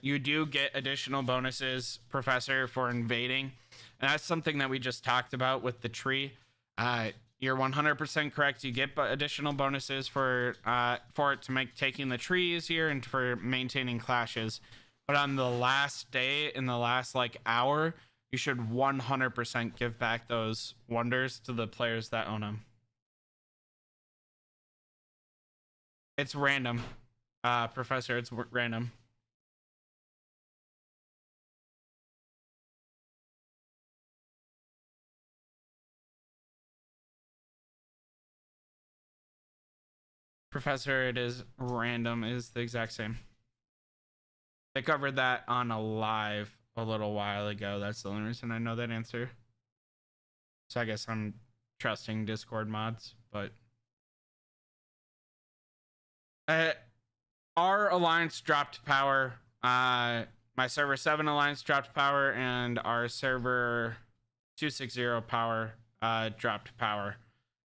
You do get additional bonuses, Professor, for invading. And that's something that we just talked about with the tree. You're 100% correct. You get additional bonuses for it to make taking the tree easier and for maintaining clashes. But on the last day, in the last hour, you should 100% give back those wonders to the players that own them. It's random, Professor. It's random. Professor, it is random. It is the exact same. They covered that on a live a little while ago. That's the only reason I know that answer. So I guess I'm trusting Discord mods, but our alliance dropped power. My server 7 alliance dropped power, and our server 260 power dropped power.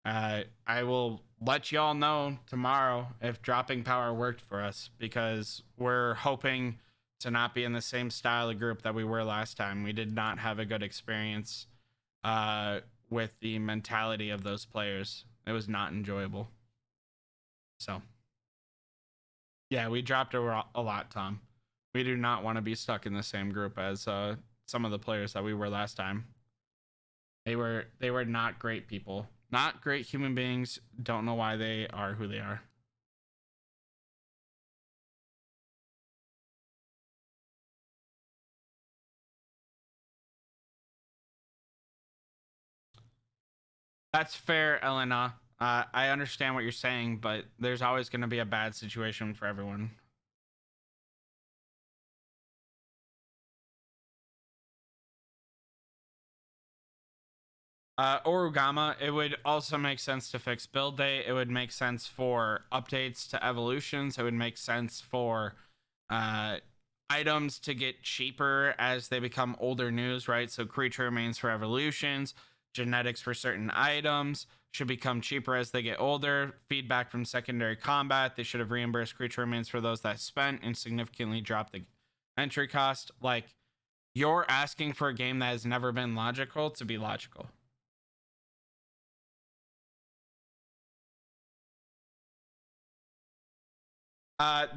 I will let y'all know tomorrow if dropping power worked for us, because we're hoping to not be in the same style of group that we were last time. We did not have a good experience with the mentality of those players. It was not enjoyable. So, yeah, we dropped a lot, Tom. We do not want to be stuck in the same group as some of the players that we were last time. They were not great people. Not great human beings. Don't know why they are who they are. That's fair, Elena. I understand what you're saying, but there's always going to be a bad situation for everyone. Orugama, it would also make sense to fix build day. It would make sense for updates to evolutions. It would make sense for items to get cheaper as they become older news, right? So creature remains for evolutions, genetics for certain items should become cheaper as they get older. Feedback from secondary combat, they should have reimbursed creature remains for those that spent and significantly dropped the entry cost. Like, you're asking for a game that has never been logical to be logical.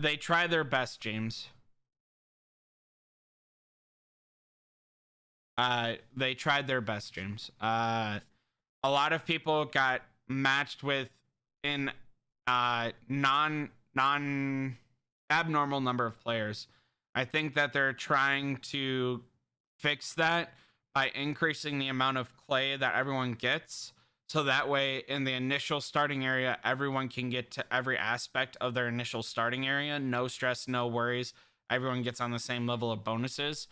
They try their best, James. They tried their best, James. A lot of people got matched with in non abnormal number of players. I think that they're trying to fix that by increasing the amount of clay that everyone gets. So that way, in the initial starting area, everyone can get to every aspect of their initial starting area. No stress, no worries. Everyone gets on the same level of bonuses.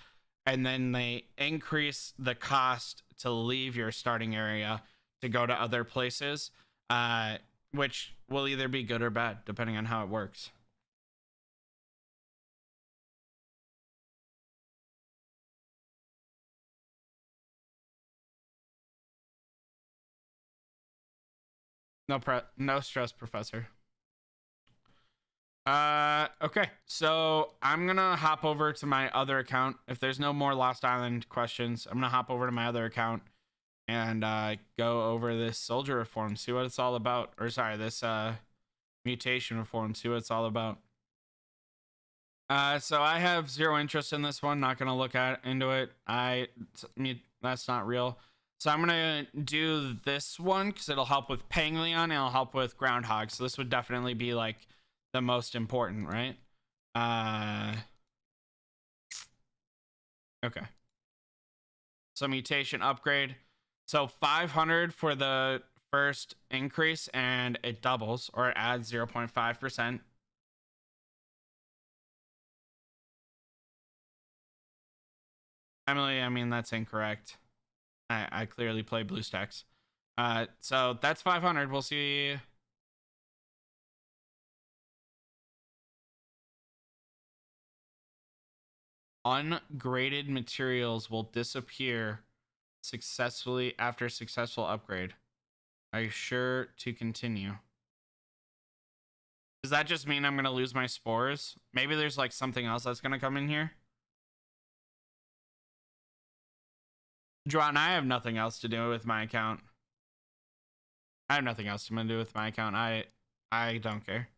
And then they increase the cost to leave your starting area to go to other places, which will either be good or bad, depending on how it works. No stress, Professor. Okay, so I'm gonna hop over to my other account. If there's no more Lost Island questions, I'm gonna hop over to my other account and go over this soldier reform, see what it's all about. Or sorry, this mutation reform, see what it's all about. So I have zero interest in this one. Not gonna look into it. That's not real. So I'm gonna do this one because it'll help with Panglion and it'll help with Groundhog. So this would definitely be like the most important, right? Okay. So mutation upgrade. So 500 for the first increase, and it doubles or it adds 0.5%. Emily, I mean, that's incorrect. I clearly play BlueStacks. So that's 500. We'll see. Ungraded materials will disappear successfully after successful upgrade. Are you sure to continue? Does that just mean I'm going to lose my spores? Maybe there's like something else that's going to come in here. Juan, I have nothing else to do with my account. I have nothing else to do with my account. I don't care.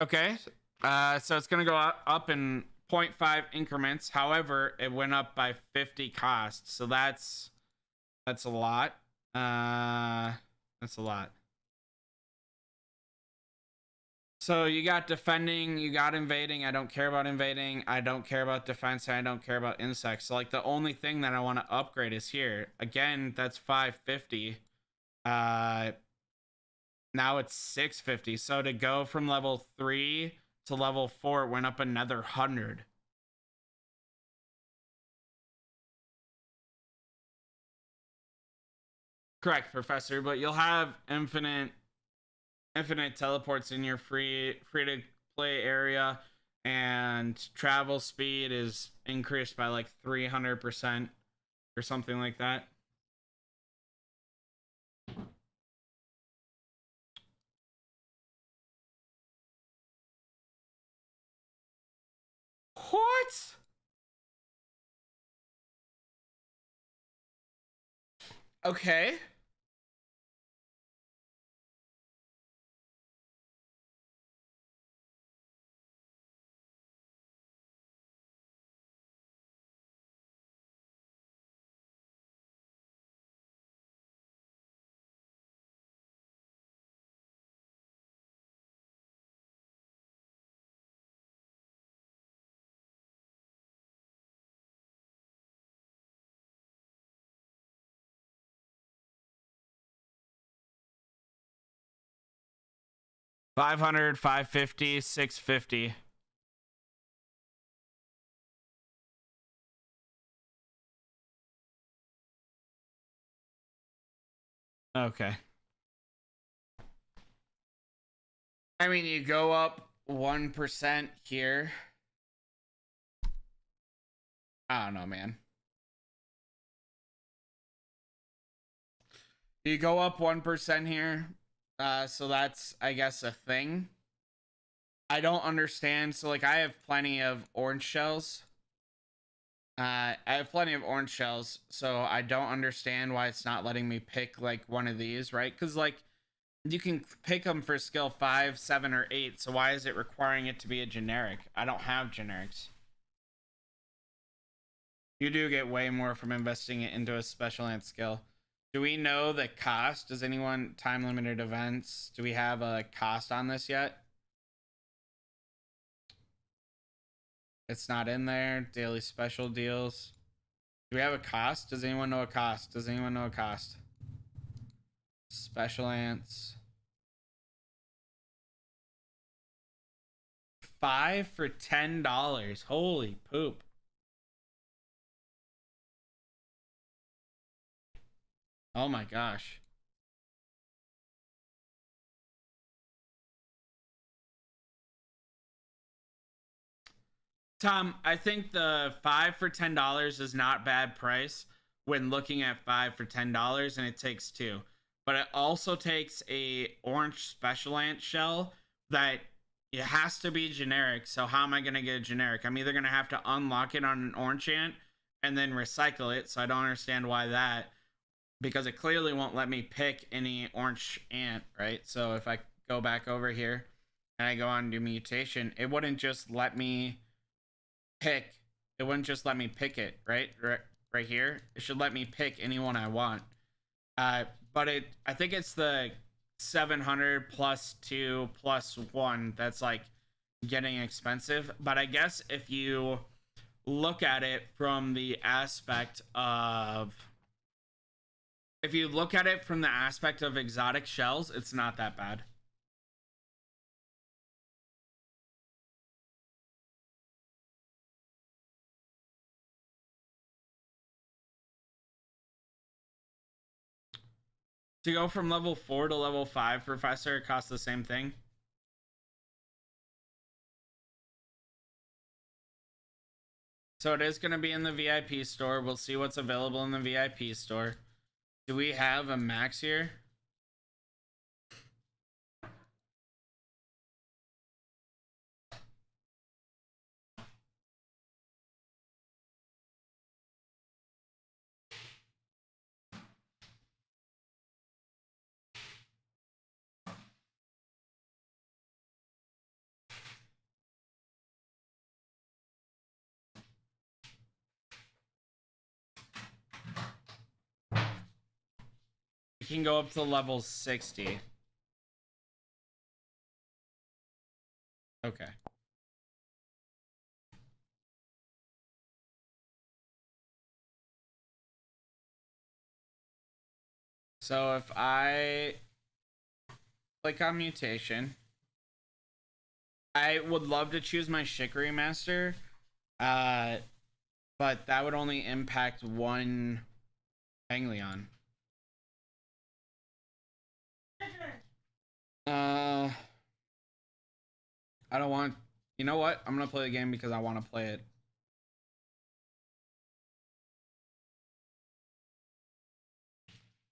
Okay. So it's going to go up in 0.5 increments. However, it went up by 50 cost. So that's a lot. That's a lot. So you got defending, you got invading. I don't care about invading. I don't care about defense. I don't care about insects. So like the only thing that I want to upgrade is here. Again, that's 550. Now it's 650. So to go from level 3 to level 4, it went up another 100. Correct, Professor, but you'll have infinite teleports in your free to play area, and travel speed is increased by like 300% or something like that. What? Okay. $500, $550, $650. Okay. I mean, you go up 1% here. I don't know, man. You go up 1% here. So that's, I guess, a thing. I don't understand. So, like, I have plenty of orange shells. So I don't understand why it's not letting me pick, like, one of these, right? Because, like, you can pick them for skill 5, 7, or 8. So why is it requiring it to be a generic? I don't have generics. You do get way more from investing it into a special ant skill. Do we know the cost? Does anyone, time limited events, do we have a cost on this yet? It's not in there. Daily special deals. Do we have a cost? Does anyone know a cost? Does anyone know a cost? Special ants. 5 for $10. Holy poop. Oh my gosh. Tom, I think the 5 for $10 is not bad price when looking at 5 for $10, and it takes 2. But it also takes a orange special ant shell that it has to be generic. So how am I going to get a generic? I'm either going to have to unlock it on an orange ant and then recycle it. So I don't understand why that, because it clearly won't let me pick any orange ant, right? So if I go back over here and I go on to mutation, it wouldn't just let me pick. It wouldn't just let me pick it, right here. It should let me pick anyone I want. But I think it's the 700 plus 2 plus 1 that's like getting expensive. But I guess if you look at it from the aspect of exotic shells, it's not that bad. To go from level 4 to level 5, Professor, it costs the same thing. So it is going to be in the VIP store. We'll see what's available in the VIP store. Do we have a max here? You can go up to level 60. Okay. So if I click on mutation, I would love to choose my Shikari Master, but that would only impact one Panglion. I don't want. You know what? I'm gonna play the game because I want to play it.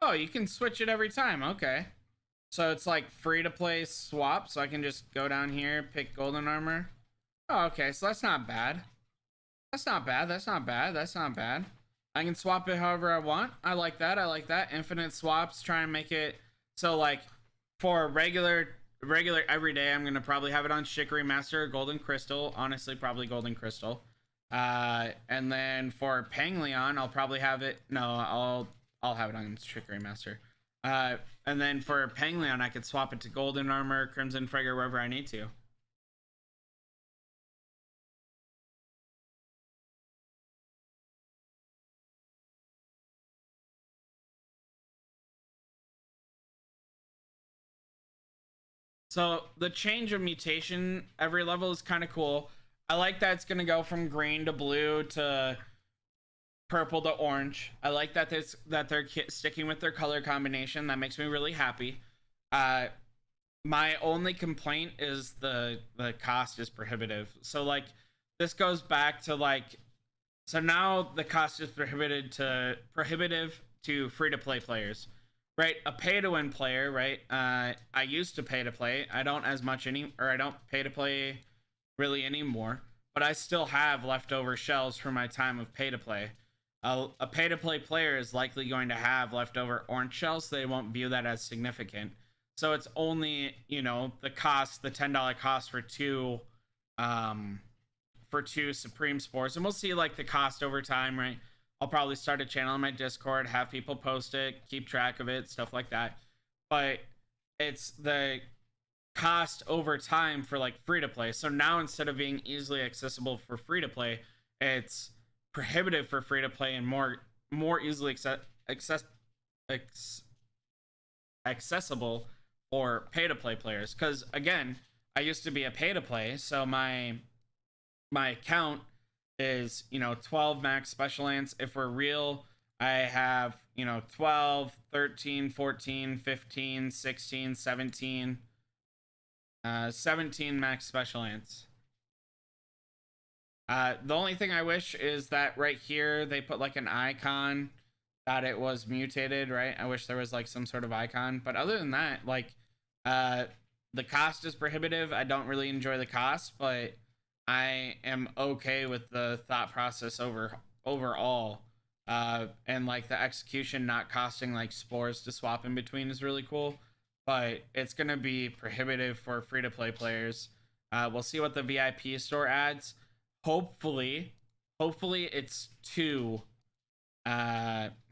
Oh, you can switch it every time. Okay. So it's like free to play swap. So I can just go down here, pick golden armor. Oh, okay. So that's not bad. That's not bad. That's not bad. That's not bad. I can swap it however I want. I like that. I like that. Infinite swaps. Try and make it so like for regular every day, I'm gonna probably have it on Chicory Master or Golden Crystal. Honestly, probably Golden Crystal. And then for Panglion, I'll probably have it. No, I'll have it on Chicory Master. And then for Panglion, I could swap it to Golden Armor, Crimson Fragor, wherever I need to. So the change of mutation every level is kind of cool. I like that it's gonna go from green to blue to purple to orange. I like that they're sticking with their color combination. That makes me really happy. Uh, my only complaint is the cost is prohibitive. So like this goes back to like so now the cost is prohibitive to free to play players, right? A pay to win player, right? I used to pay to play. I don't as much I don't pay to play really anymore. But I still have leftover shells from my time of pay to play. A pay to play player is likely going to have leftover orange shells, so they won't view that as significant. So it's only the cost, the $10 cost for two Supreme Spores, and we'll see like the cost over time, right? I'll probably start a channel on my Discord, have people post it, keep track of it, stuff like that. But it's the cost over time for like free to play. So now instead of being easily accessible for free to play, it's prohibitive for free to play and more easily accessible for pay to play players. Because again, I used to be a pay to play, so my account is 12 max special ants. If we're real, I have 12, 13, 14, 15, 16, 17, 17 max special ants. The only thing I wish is that right here they put like an icon that it was mutated, right? I wish there was like some sort of icon, but other than that, like the cost is prohibitive. I don't really enjoy the cost, but I am okay with the thought process overall. And like the execution not costing like spores to swap in between is really cool, but it's gonna be prohibitive for free to play players. We'll see what the VIP store adds. Hopefully, hopefully it's two.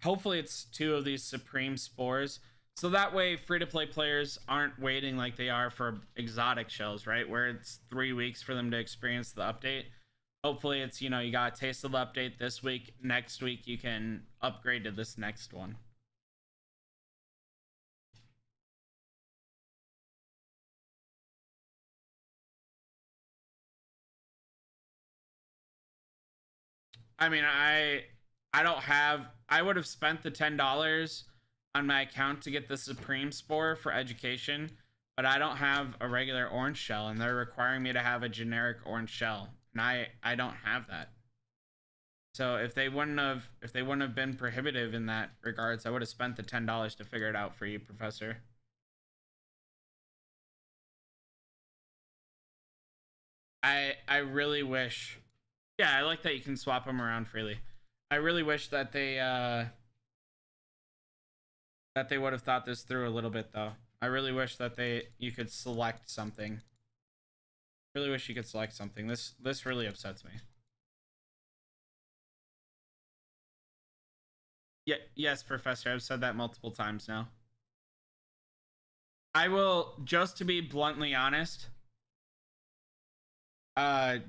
Hopefully it's two of these Supreme Spores, so that way free to play players aren't waiting like they are for exotic shells, right? Where it's 3 weeks for them to experience the update. Hopefully it's you got a taste of the update this week. Next week you can upgrade to this next one. I mean, I don't have. I would have spent the $10 on my account to get the Supreme Spore for education, but I don't have a regular orange shell, and they're requiring me to have a generic orange shell, and I don't have that. So if they wouldn't have been prohibitive in that regards, I would have spent the $10 to figure it out for you, Professor. I really wish. Yeah, I like that you can swap them around freely. I really wish that they would have thought this through a little bit though. I really wish that you could select something. Really wish you could select something. This really upsets me. Yeah, yes, Professor. I've said that multiple times now. I will just to be bluntly honest.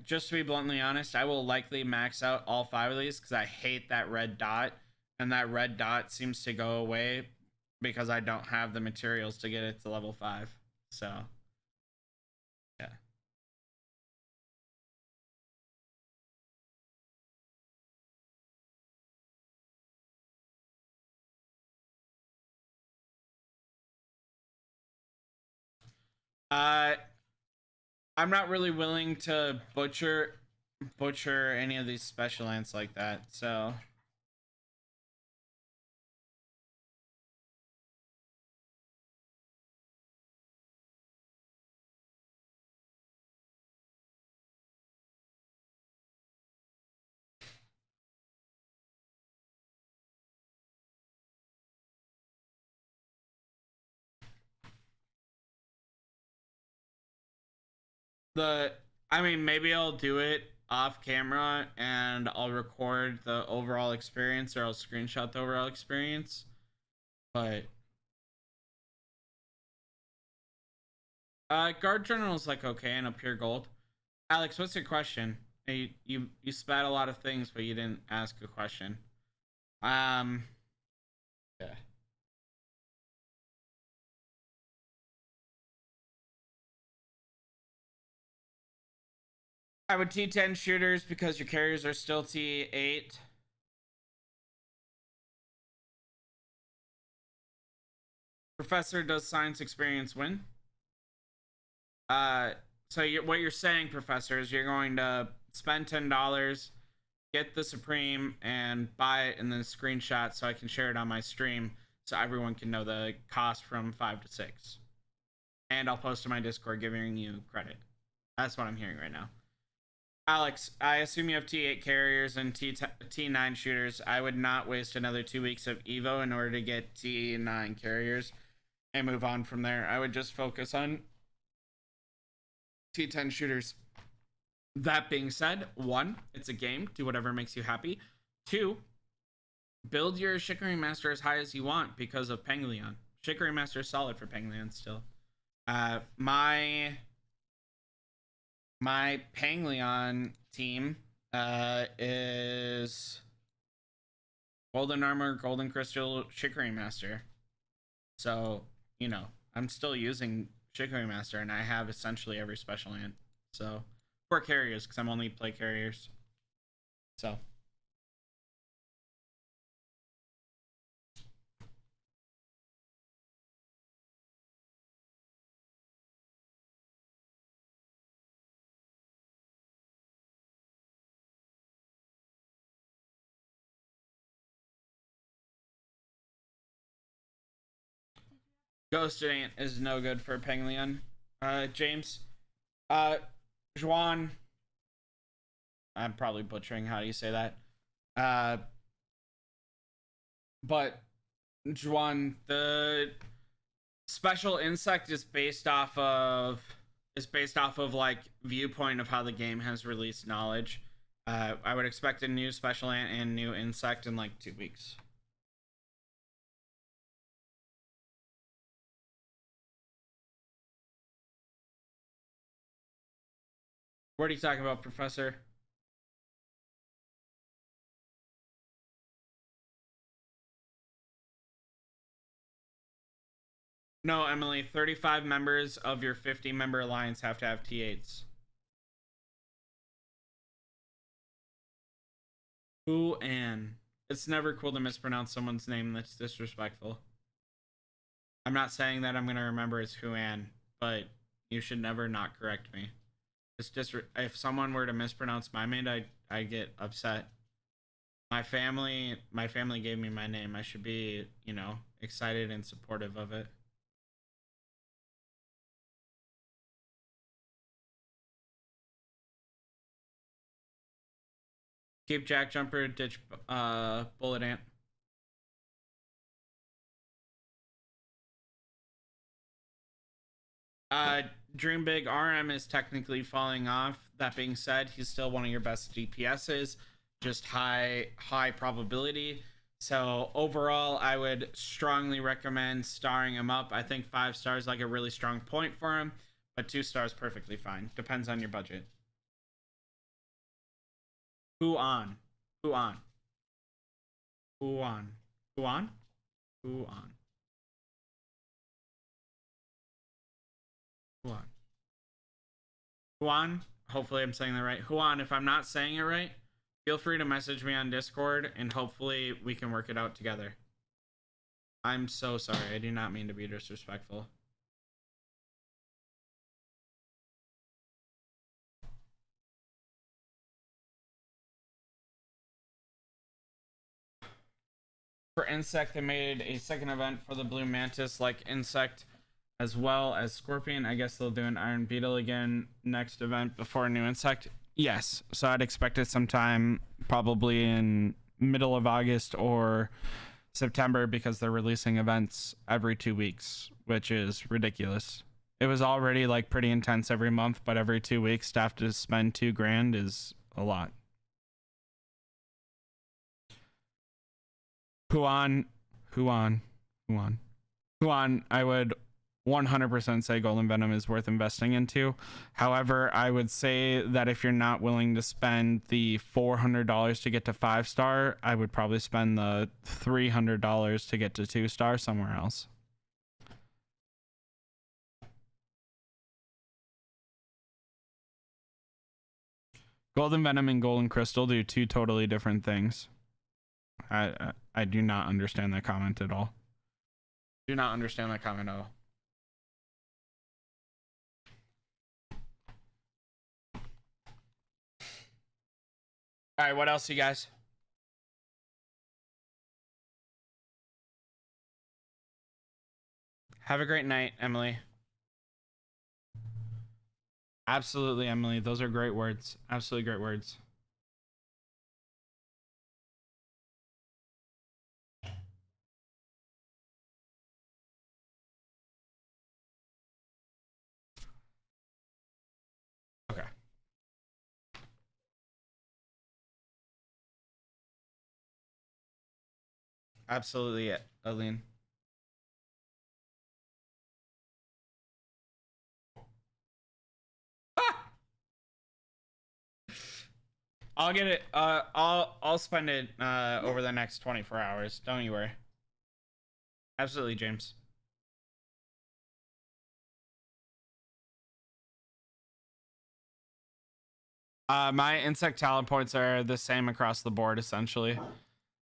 Just to be bluntly honest, I will likely max out all 5 of these because I hate that red dot, and that red dot seems to go away because I don't have the materials to get it to level 5. So, yeah. Uh, I'm not really willing to butcher any of these special ants like that. So, I mean, maybe I'll do it off camera and I'll record the overall experience, or I'll screenshot the overall experience. But guard general is like okay, and a pure gold. Alex, what's your question? You spat a lot of things, but you didn't ask a question. Yeah. I would T10 shooters because your carriers are still T8. Professor, does science experience win? So what you're saying, Professor, is you're going to spend $10, get the Supreme, and buy it, and then screenshot so I can share it on my stream so everyone can know the cost from 5 to 6. And I'll post to my Discord giving you credit. That's what I'm hearing right now. Alex, I assume you have T8 carriers and T9 shooters. I would not waste another 2 weeks of Evo in order to get T9 carriers and move on from there. I would just focus on T10 shooters. That being said, 1, it's a game. Do whatever makes you happy. 2, build your Shikari Master as high as you want because of Penglion. Shikari Master is solid for Penglion still. My Penglion team is Golden Armor, Golden Crystal, Shikari Master. So, you know, I'm still using Shikari Master, and I have essentially every special ant. So, 4 carriers, because I'm only play carriers. So. Ghosted Ant is no good for Penglion. James. Juan. I'm probably butchering how you say that. But Juan, the special insect is based off of like viewpoint of how the game has released knowledge. I would expect a new special ant and new insect in like 2 weeks. What are you talking about, Professor? No, Emily, 35 members of your 50-member alliance have to have T8s. Who Ann? It's never cool to mispronounce someone's name. That's disrespectful. I'm not saying that I'm going to remember it's Who Ann, but you should never not correct me. It's just if someone were to mispronounce my name, I get upset. My family gave me my name. I should be, you know, excited and supportive of it. Keep Jack Jumper, ditch Bullet Ant. Dream Big RM is technically falling off. That being said, he's still one of your best DPSs, just high probability. So overall, I would strongly recommend starring him up. I think 5 stars like a really strong point for him, but 2 stars perfectly fine. Depends on your budget. Who on? Who on? Who on? Who on? Who on? Huan. Huan, hopefully I'm saying that right. Huan, if I'm not saying it right, feel free to message me on Discord and hopefully we can work it out together. I'm so sorry. I do not mean to be disrespectful. For Insect, they made a second event for the Blue Mantis like Insect as well as Scorpion. I guess they'll do an Iron Beetle again next event before a new Insect. Yes, so I'd expect it sometime probably in middle of August or September because they're releasing events every 2 weeks, which is ridiculous. it was already like pretty intense every month, but every 2 weeks to have to spend $2,000 is a lot. Huan, Huan, Huan, Huan, I would 100% say Golden Venom is worth investing into. However, I would say that if you're not willing to spend the $400 to get to 5-star, I would probably spend the $300 to get to 2-star somewhere else. Golden Venom and Golden Crystal do 2 totally different things. I do not understand that comment at all. Do not understand that comment at all. All right, what else, you guys? Have a great night, Emily. Absolutely, Emily. Those are great words. Absolutely great words. Okay. Absolutely, Aline. I'll get it. I'll spend it over the next 24 hours. Don't you worry. Absolutely, James. My insect talent points are the same across the board, essentially.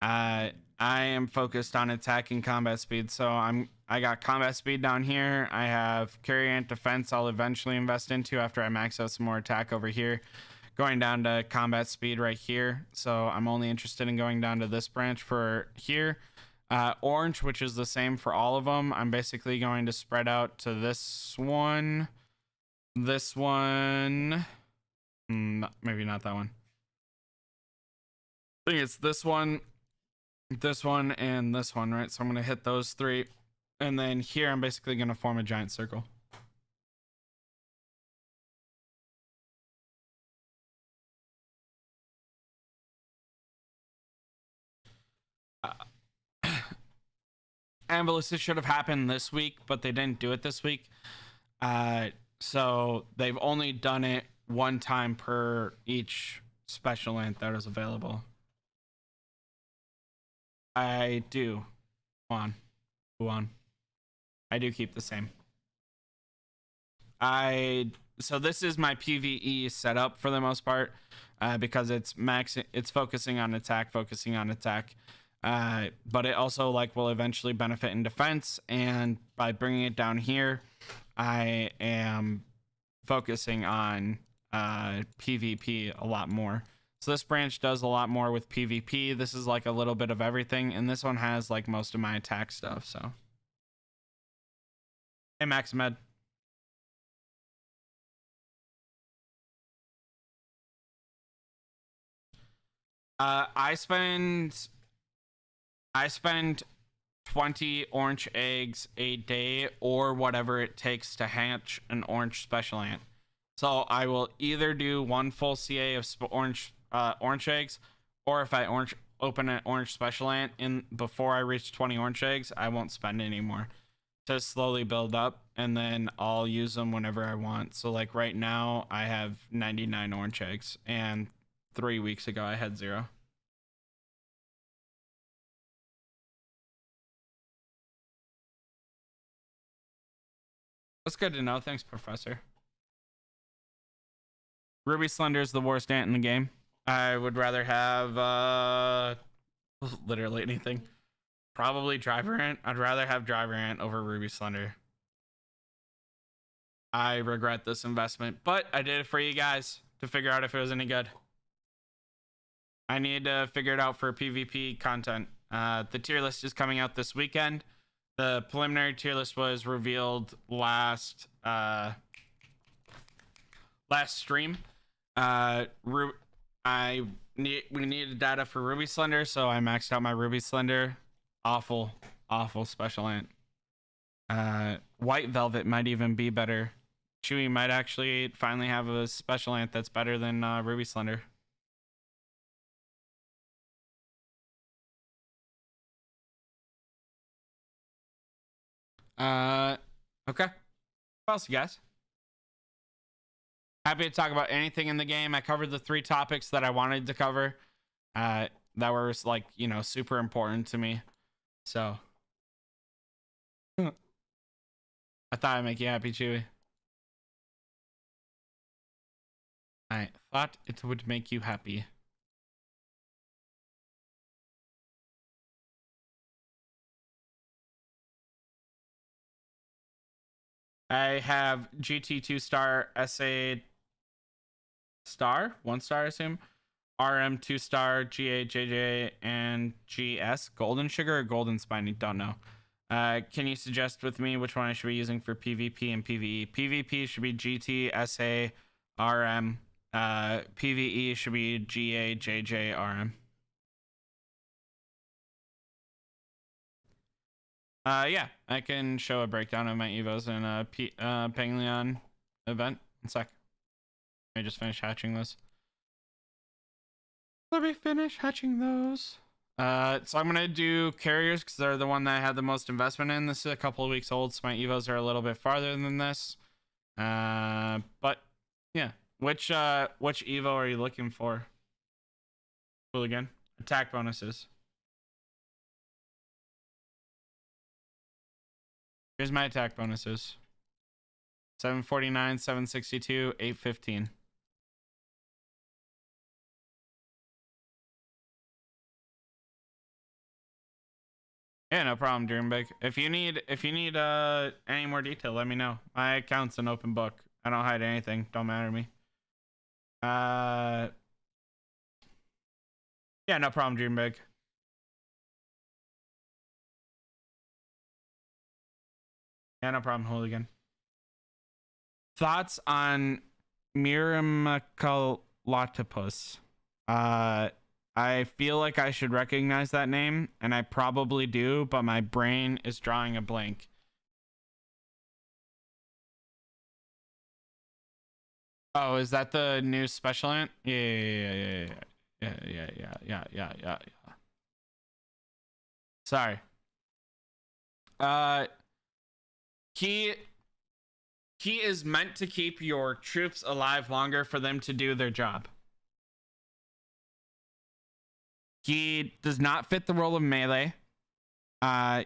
I am focused on attack and combat speed, so I got combat speed down here. I have carry ant defense I'll eventually invest into after I max out some more attack over here. Going down to combat speed right here, so I'm only interested in going down to this branch for here. Orange, which is the same for all of them, I'm basically going to spread out to this one, maybe not that one. I think it's this one, and this one, right? So I'm going to hit those 3, and then here I'm basically going to form a giant circle. Ambulance should have happened this week, but they didn't do it this week. So they've only done it 1 time per each special ant that is available. I do. Go on. I do keep the same. So this is my PvE setup for the most part, because it's focusing on attack, but it also like will eventually benefit in defense, and by bringing it down here, I am focusing on PvP a lot more. So this branch does a lot more with PvP. This is like a little bit of everything, and this one has like most of my attack stuff. So hey, Maximed. I spend 20 orange eggs a day, or whatever it takes to hatch an orange special ant. So I will either do 1 full CA of orange eggs, or if I open an orange special ant in before I reach 20 orange eggs, I won't spend any more to slowly build up, and then I'll use them whenever I want. So like right now I have 99 orange eggs, and 3 weeks ago I had 0. That's good to know. Thanks, Professor. Ruby Slender is the worst ant in the game. I would rather have literally anything. Probably Driver Ant. I'd rather have Driver Ant over Ruby Slender. I regret this investment, but I did it for you guys to figure out if it was any good. I need to figure it out for PvP content. The tier list is coming out this weekend. The preliminary tier list was revealed last stream. We needed data for Ruby Slender, so I maxed out my Ruby Slender. Awful special ant. White Velvet might even be better. Chewy might actually finally have a special ant that's better than Ruby Slender. Okay. What else, you guys? Happy to talk about anything in the game. I covered the 3 topics that I wanted to cover. That were like, you know, super important to me. So I thought I'd make you happy, Chewy. I thought it would make you happy. I have GT 2-star, SA star, 1-star, I assume. RM 2-star, GA, JJ, and GS. Golden Sugar or Golden Spiny? Don't know. Can you suggest with me which one I should be using for PvP and PvE? PvP should be GT, SA, RM. PvE should be GA, JJ, RM. Yeah, I can show a breakdown of my evos in a Penglion event. 1 sec. Let me just finish hatching this. Let me finish hatching those. So I'm gonna do carriers because they're the one that I had the most investment in. This is a couple of weeks old, so my evos are a little bit farther than this. But yeah, which evo are you looking for? Hooligan attack bonuses. Here's my attack bonuses: 749, 762, 815. Yeah, no problem, Dreambig. If you need any more detail, let me know. My account's an open book. I don't hide anything. Don't matter to me. Yeah, no problem, Dreambig. Yeah, no problem, Hooligan. Thoughts on Myrmecolatopus? I feel like I should recognize that name, and I probably do, but my brain is drawing a blank. Oh, is that the new special ant? Yeah. Sorry. He is meant to keep your troops alive longer for them to do their job. He does not fit the role of melee.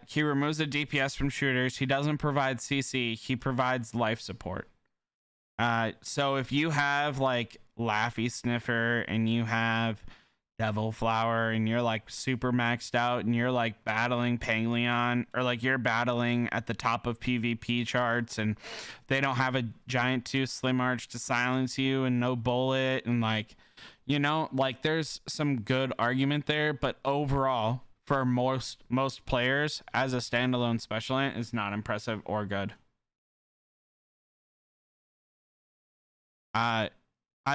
He removes the DPS from shooters. He doesn't provide CC. He provides life support. So if you have like Laffy Sniffer and you have Devil Flower and you're like super maxed out and you're like battling Penglion, or like you're battling at the top of PvP charts and they don't have a giant 2 Slim Arch to silence you and no bullet, and like, you know, like there's some good argument there, but overall for most players as a standalone special ant is not impressive or good. I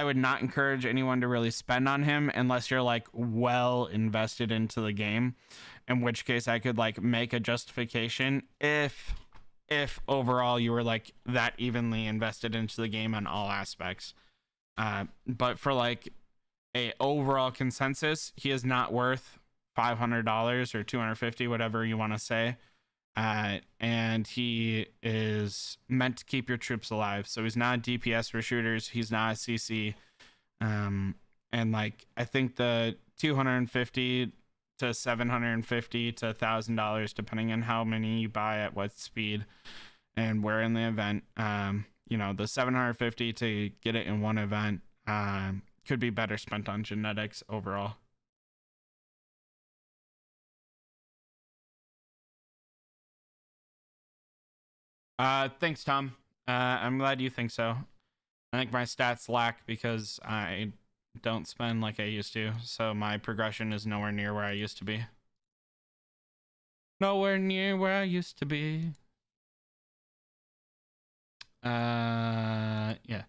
would not encourage anyone to really spend on him unless you're like well invested into the game, in which case I could like make a justification if overall you were like that evenly invested into the game on all aspects. But for like a overall consensus, he is not worth $500 or $250, whatever you want to say. And he is meant to keep your troops alive. So he's not a DPS for shooters. He's not a CC. And like, I think the 250 to 750 to $1,000, depending on how many you buy at what speed and where in the event, you know, the 750 to get it in one event, could be better spent on genetics overall. Thanks, Tom. I'm glad you think so. I think my stats lack because I don't spend like I used to, so my progression is nowhere near where I used to be. Nowhere near where I used to be. Yeah.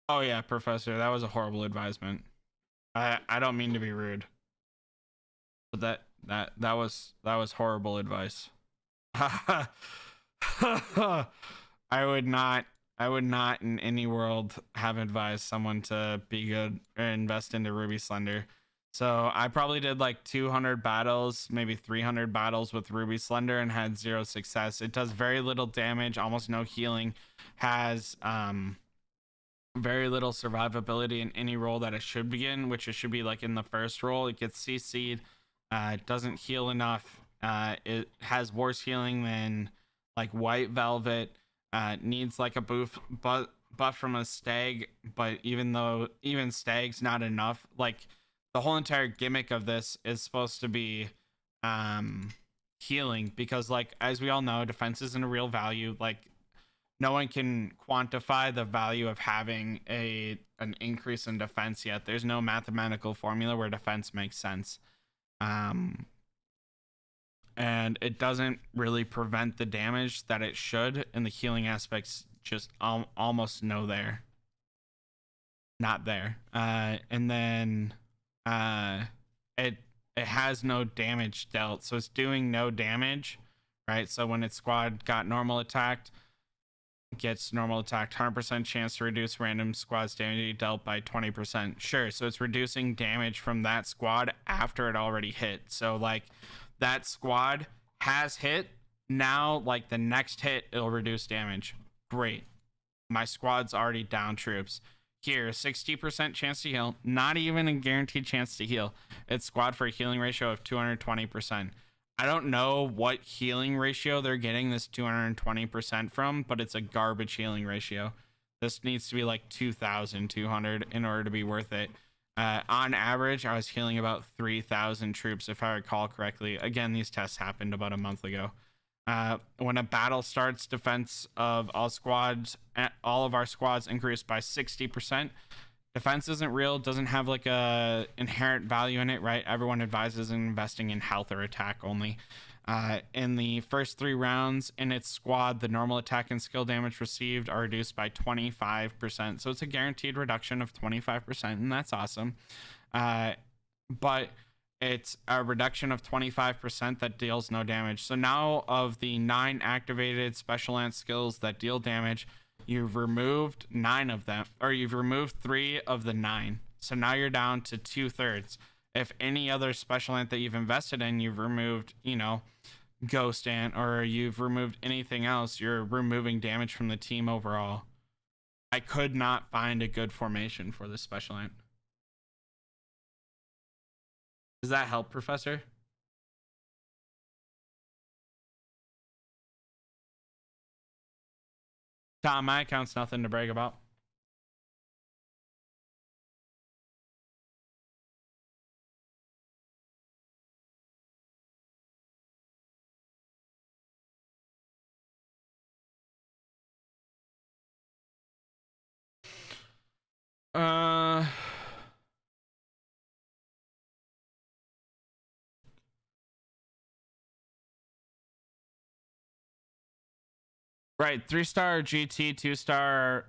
Oh yeah, Professor, that was a horrible advisement. I don't mean to be rude, but that was horrible advice. I would not I would not in any world have advised someone to be good or invest into Ruby Slender. So I probably did like 200 battles, maybe 300 battles with Ruby Slender and had zero success. It does very little damage, almost no healing, has very little survivability in any role that it should be in, which it should be like in the first role. It gets CC'd, it doesn't heal enough. It has worse healing than like White Velvet. Needs like a buff from a stag, but even stag's not enough. Like the whole entire gimmick of this is supposed to be healing, because like as we all know, defense isn't a real value. Like no one can quantify the value of having an increase in defense yet. There's no mathematical formula where defense makes sense. And it doesn't really prevent the damage that it should, and the healing aspects just almost not there. And then it has no damage dealt, so it's doing no damage, right? So when its squad got normal attacked, gets normal attacked, 100% chance to reduce random squad's damage dealt by 20%. Sure, so it's reducing damage from that squad after it already hit. So like that squad has hit, now like the next hit it'll reduce damage. Great, my squad's already down troops. Here, 60% chance to heal, not even a guaranteed chance to heal. It's squad for a healing ratio of 220%. I don't know what healing ratio they're getting this 220% from, but it's a garbage healing ratio. This needs to be like 2,200 in order to be worth it. On average, I was healing about 3,000 troops, if I recall correctly. Again, these tests happened about a month ago. When a battle starts, defense of all of our squads increased by 60%. Defense isn't real, doesn't have like a inherent value in it, right? Everyone advises investing in health or attack only. In the first 3 rounds in its squad, the normal attack and skill damage received are reduced by 25%. So it's a guaranteed reduction of 25%, and that's awesome. But it's a reduction of 25% that deals no damage. So now of the 9 activated special lance skills that deal damage, you've removed 9 of them, or you've removed 3 of the 9. So now you're down to 2/3. If any other special ant that you've invested in, you've removed, Ghost Ant, or you've removed anything else, you're removing damage from the team overall. I could not find a good formation for this special ant. Does that help, Professor? Tom, my account's nothing to brag about. Right, 3-star GT, 2-star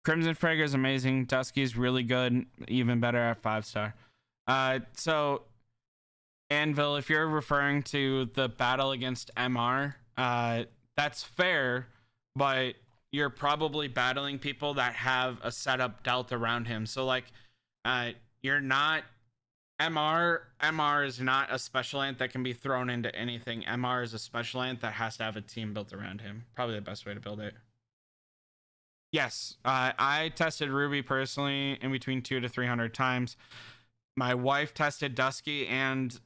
Crimson Fragor is amazing. Dusky's really good, even better at 5-star. So Anvil, if you're referring to the battle against MR, that's fair, but you're probably battling people that have a setup dealt around him. So like, you're not MR is not a special ant that can be thrown into anything. MR is a special ant that has to have a team built around him. Probably the best way to build it. Yes, I tested Ruby personally in between 200 to 300 times. My wife tested Dusky, and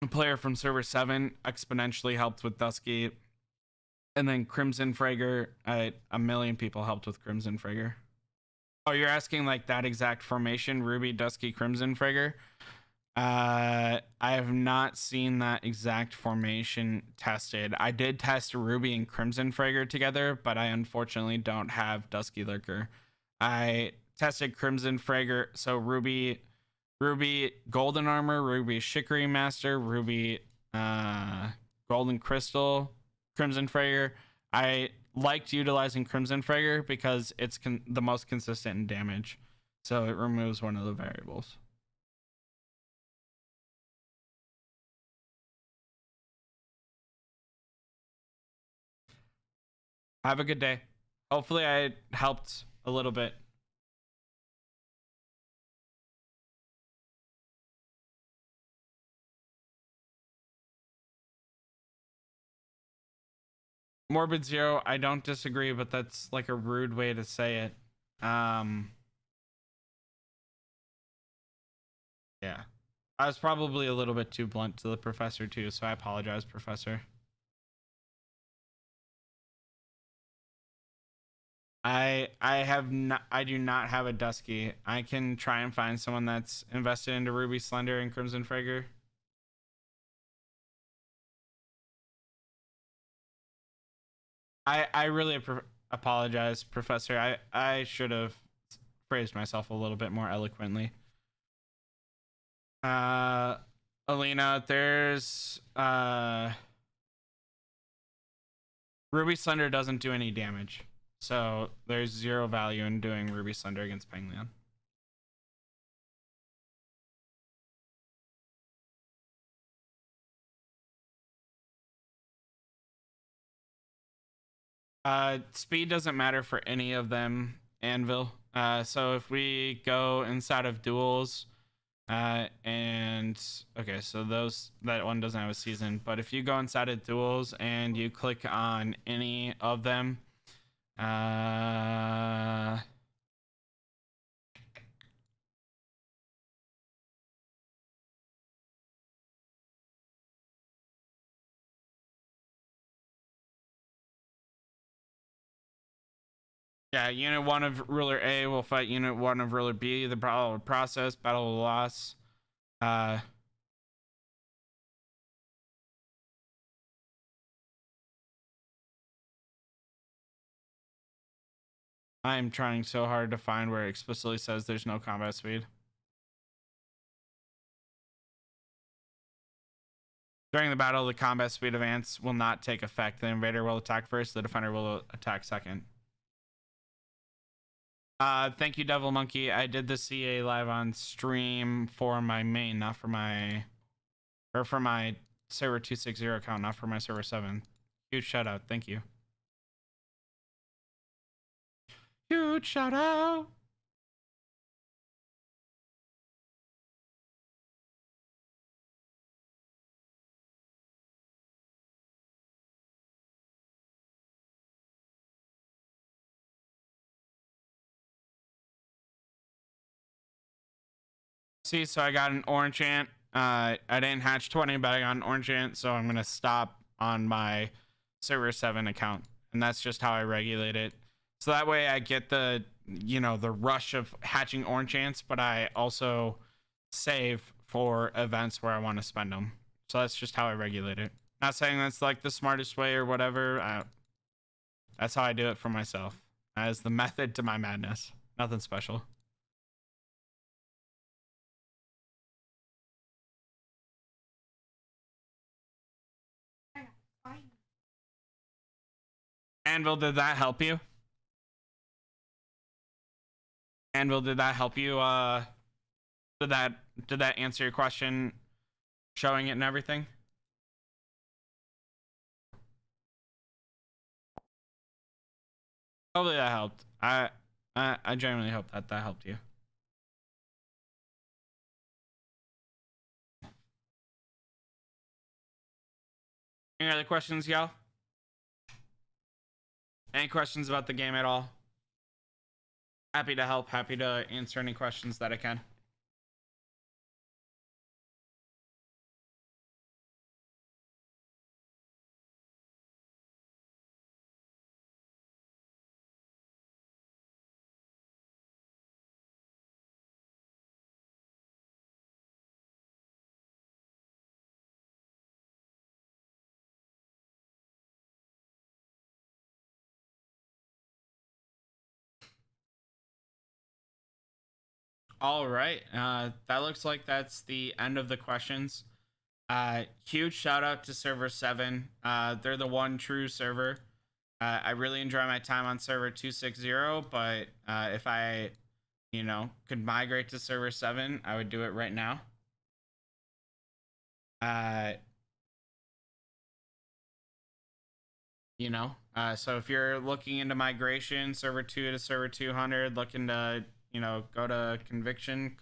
a player from server 7 exponentially helped with Dusky. And then Crimson Fragor, a million people helped with Crimson Fragor. Oh, you're asking like that exact formation, Ruby, Dusky, Crimson Fragor? I have not seen that exact formation tested. I did test Ruby and Crimson Fragor together, but I unfortunately don't have Dusky Lurker. I tested Crimson Fragor, so Ruby Golden Armor, Ruby Shikari Master, Ruby Golden Crystal, Crimson Fragor. I liked utilizing Crimson Fragger because it's the most consistent in damage. So it removes one of the variables. Have a good day. Hopefully I helped a little bit. Morbid Zero, I don't disagree, but that's like a rude way to say it. Yeah. I was probably a little bit too blunt to the professor too, so I apologize, Professor. I do not have a Dusky. I can try and find someone that's invested into Ruby Slender and Crimson Fragger. I really apologize, Professor. I should have phrased myself a little bit more eloquently. Alina, there's Ruby Slender doesn't do any damage. So there's 0 value in doing Ruby Slender against Penglion. Speed doesn't matter for any of them, Anvil. So if we go inside of duels, and okay, so that one doesn't have a season, but if you go inside of duels and you click on any of them, yeah, Unit 1 of Ruler A will fight Unit 1 of Ruler B. The battle process, battle loss. I am trying so hard to find where it explicitly says there's no combat speed. During the battle, the combat speed of ants will not take effect. The invader will attack first, the defender will attack second. Thank you, Devil Monkey. I did the CA live on stream for my main, not for my, or for my server 260 account, not for my server 7. Huge shout out. Thank you. Huge shout out. See, so I got an orange ant. I didn't hatch 20, but I got an orange ant, so I'm gonna stop on my server 7 account, and that's just how I regulate it. So that way I get the, you know, the rush of hatching orange ants, but I also save for events where I want to spend them. So that's just how I regulate it. Not saying that's like the smartest way or whatever. That's how I do it for myself. That is the method to my madness. Nothing special. Anvil, did that help you? Anvil, did that help you? Did that answer your question? Showing it and everything? Hopefully that helped. I genuinely hope that helped you. Any other questions, y'all? Any questions about the game at all? Happy to help. Happy to answer any questions that I can. All right. That looks like that's the end of the questions. Huge shout out to server 7. They're the one true server. I really enjoy my time on server 260, but if I, could migrate to server 7, I would do it right now. So if you're looking into migration, server 2 to server 200, looking to, go to convocation,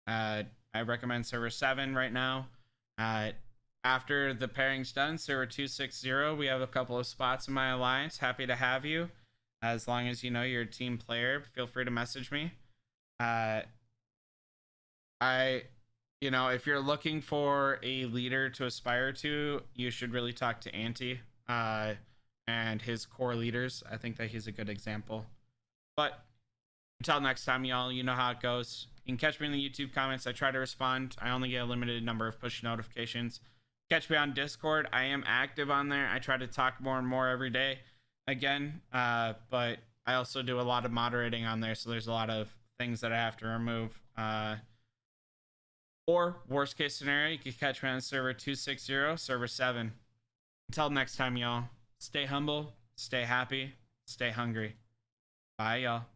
I recommend server 7 right now. After the pairing's done, server 260, we have a couple of spots in my alliance. Happy to have you. As long as you're a team player, feel free to message me. If you're looking for a leader to aspire to, you should really talk to Anti and his core leaders. I think that he's a good example. But until next time, y'all, you know how it goes. You can catch me in the YouTube comments. I try to respond. I only get a limited number of push notifications. Catch me on Discord. I am active on there. I try to talk more and more every day again, but I also do a lot of moderating on there, so there's a lot of things that I have to remove. Or worst case scenario, you can catch me on server 260, server 7. Until next time, y'all, stay humble, stay happy, stay hungry. Bye, y'all.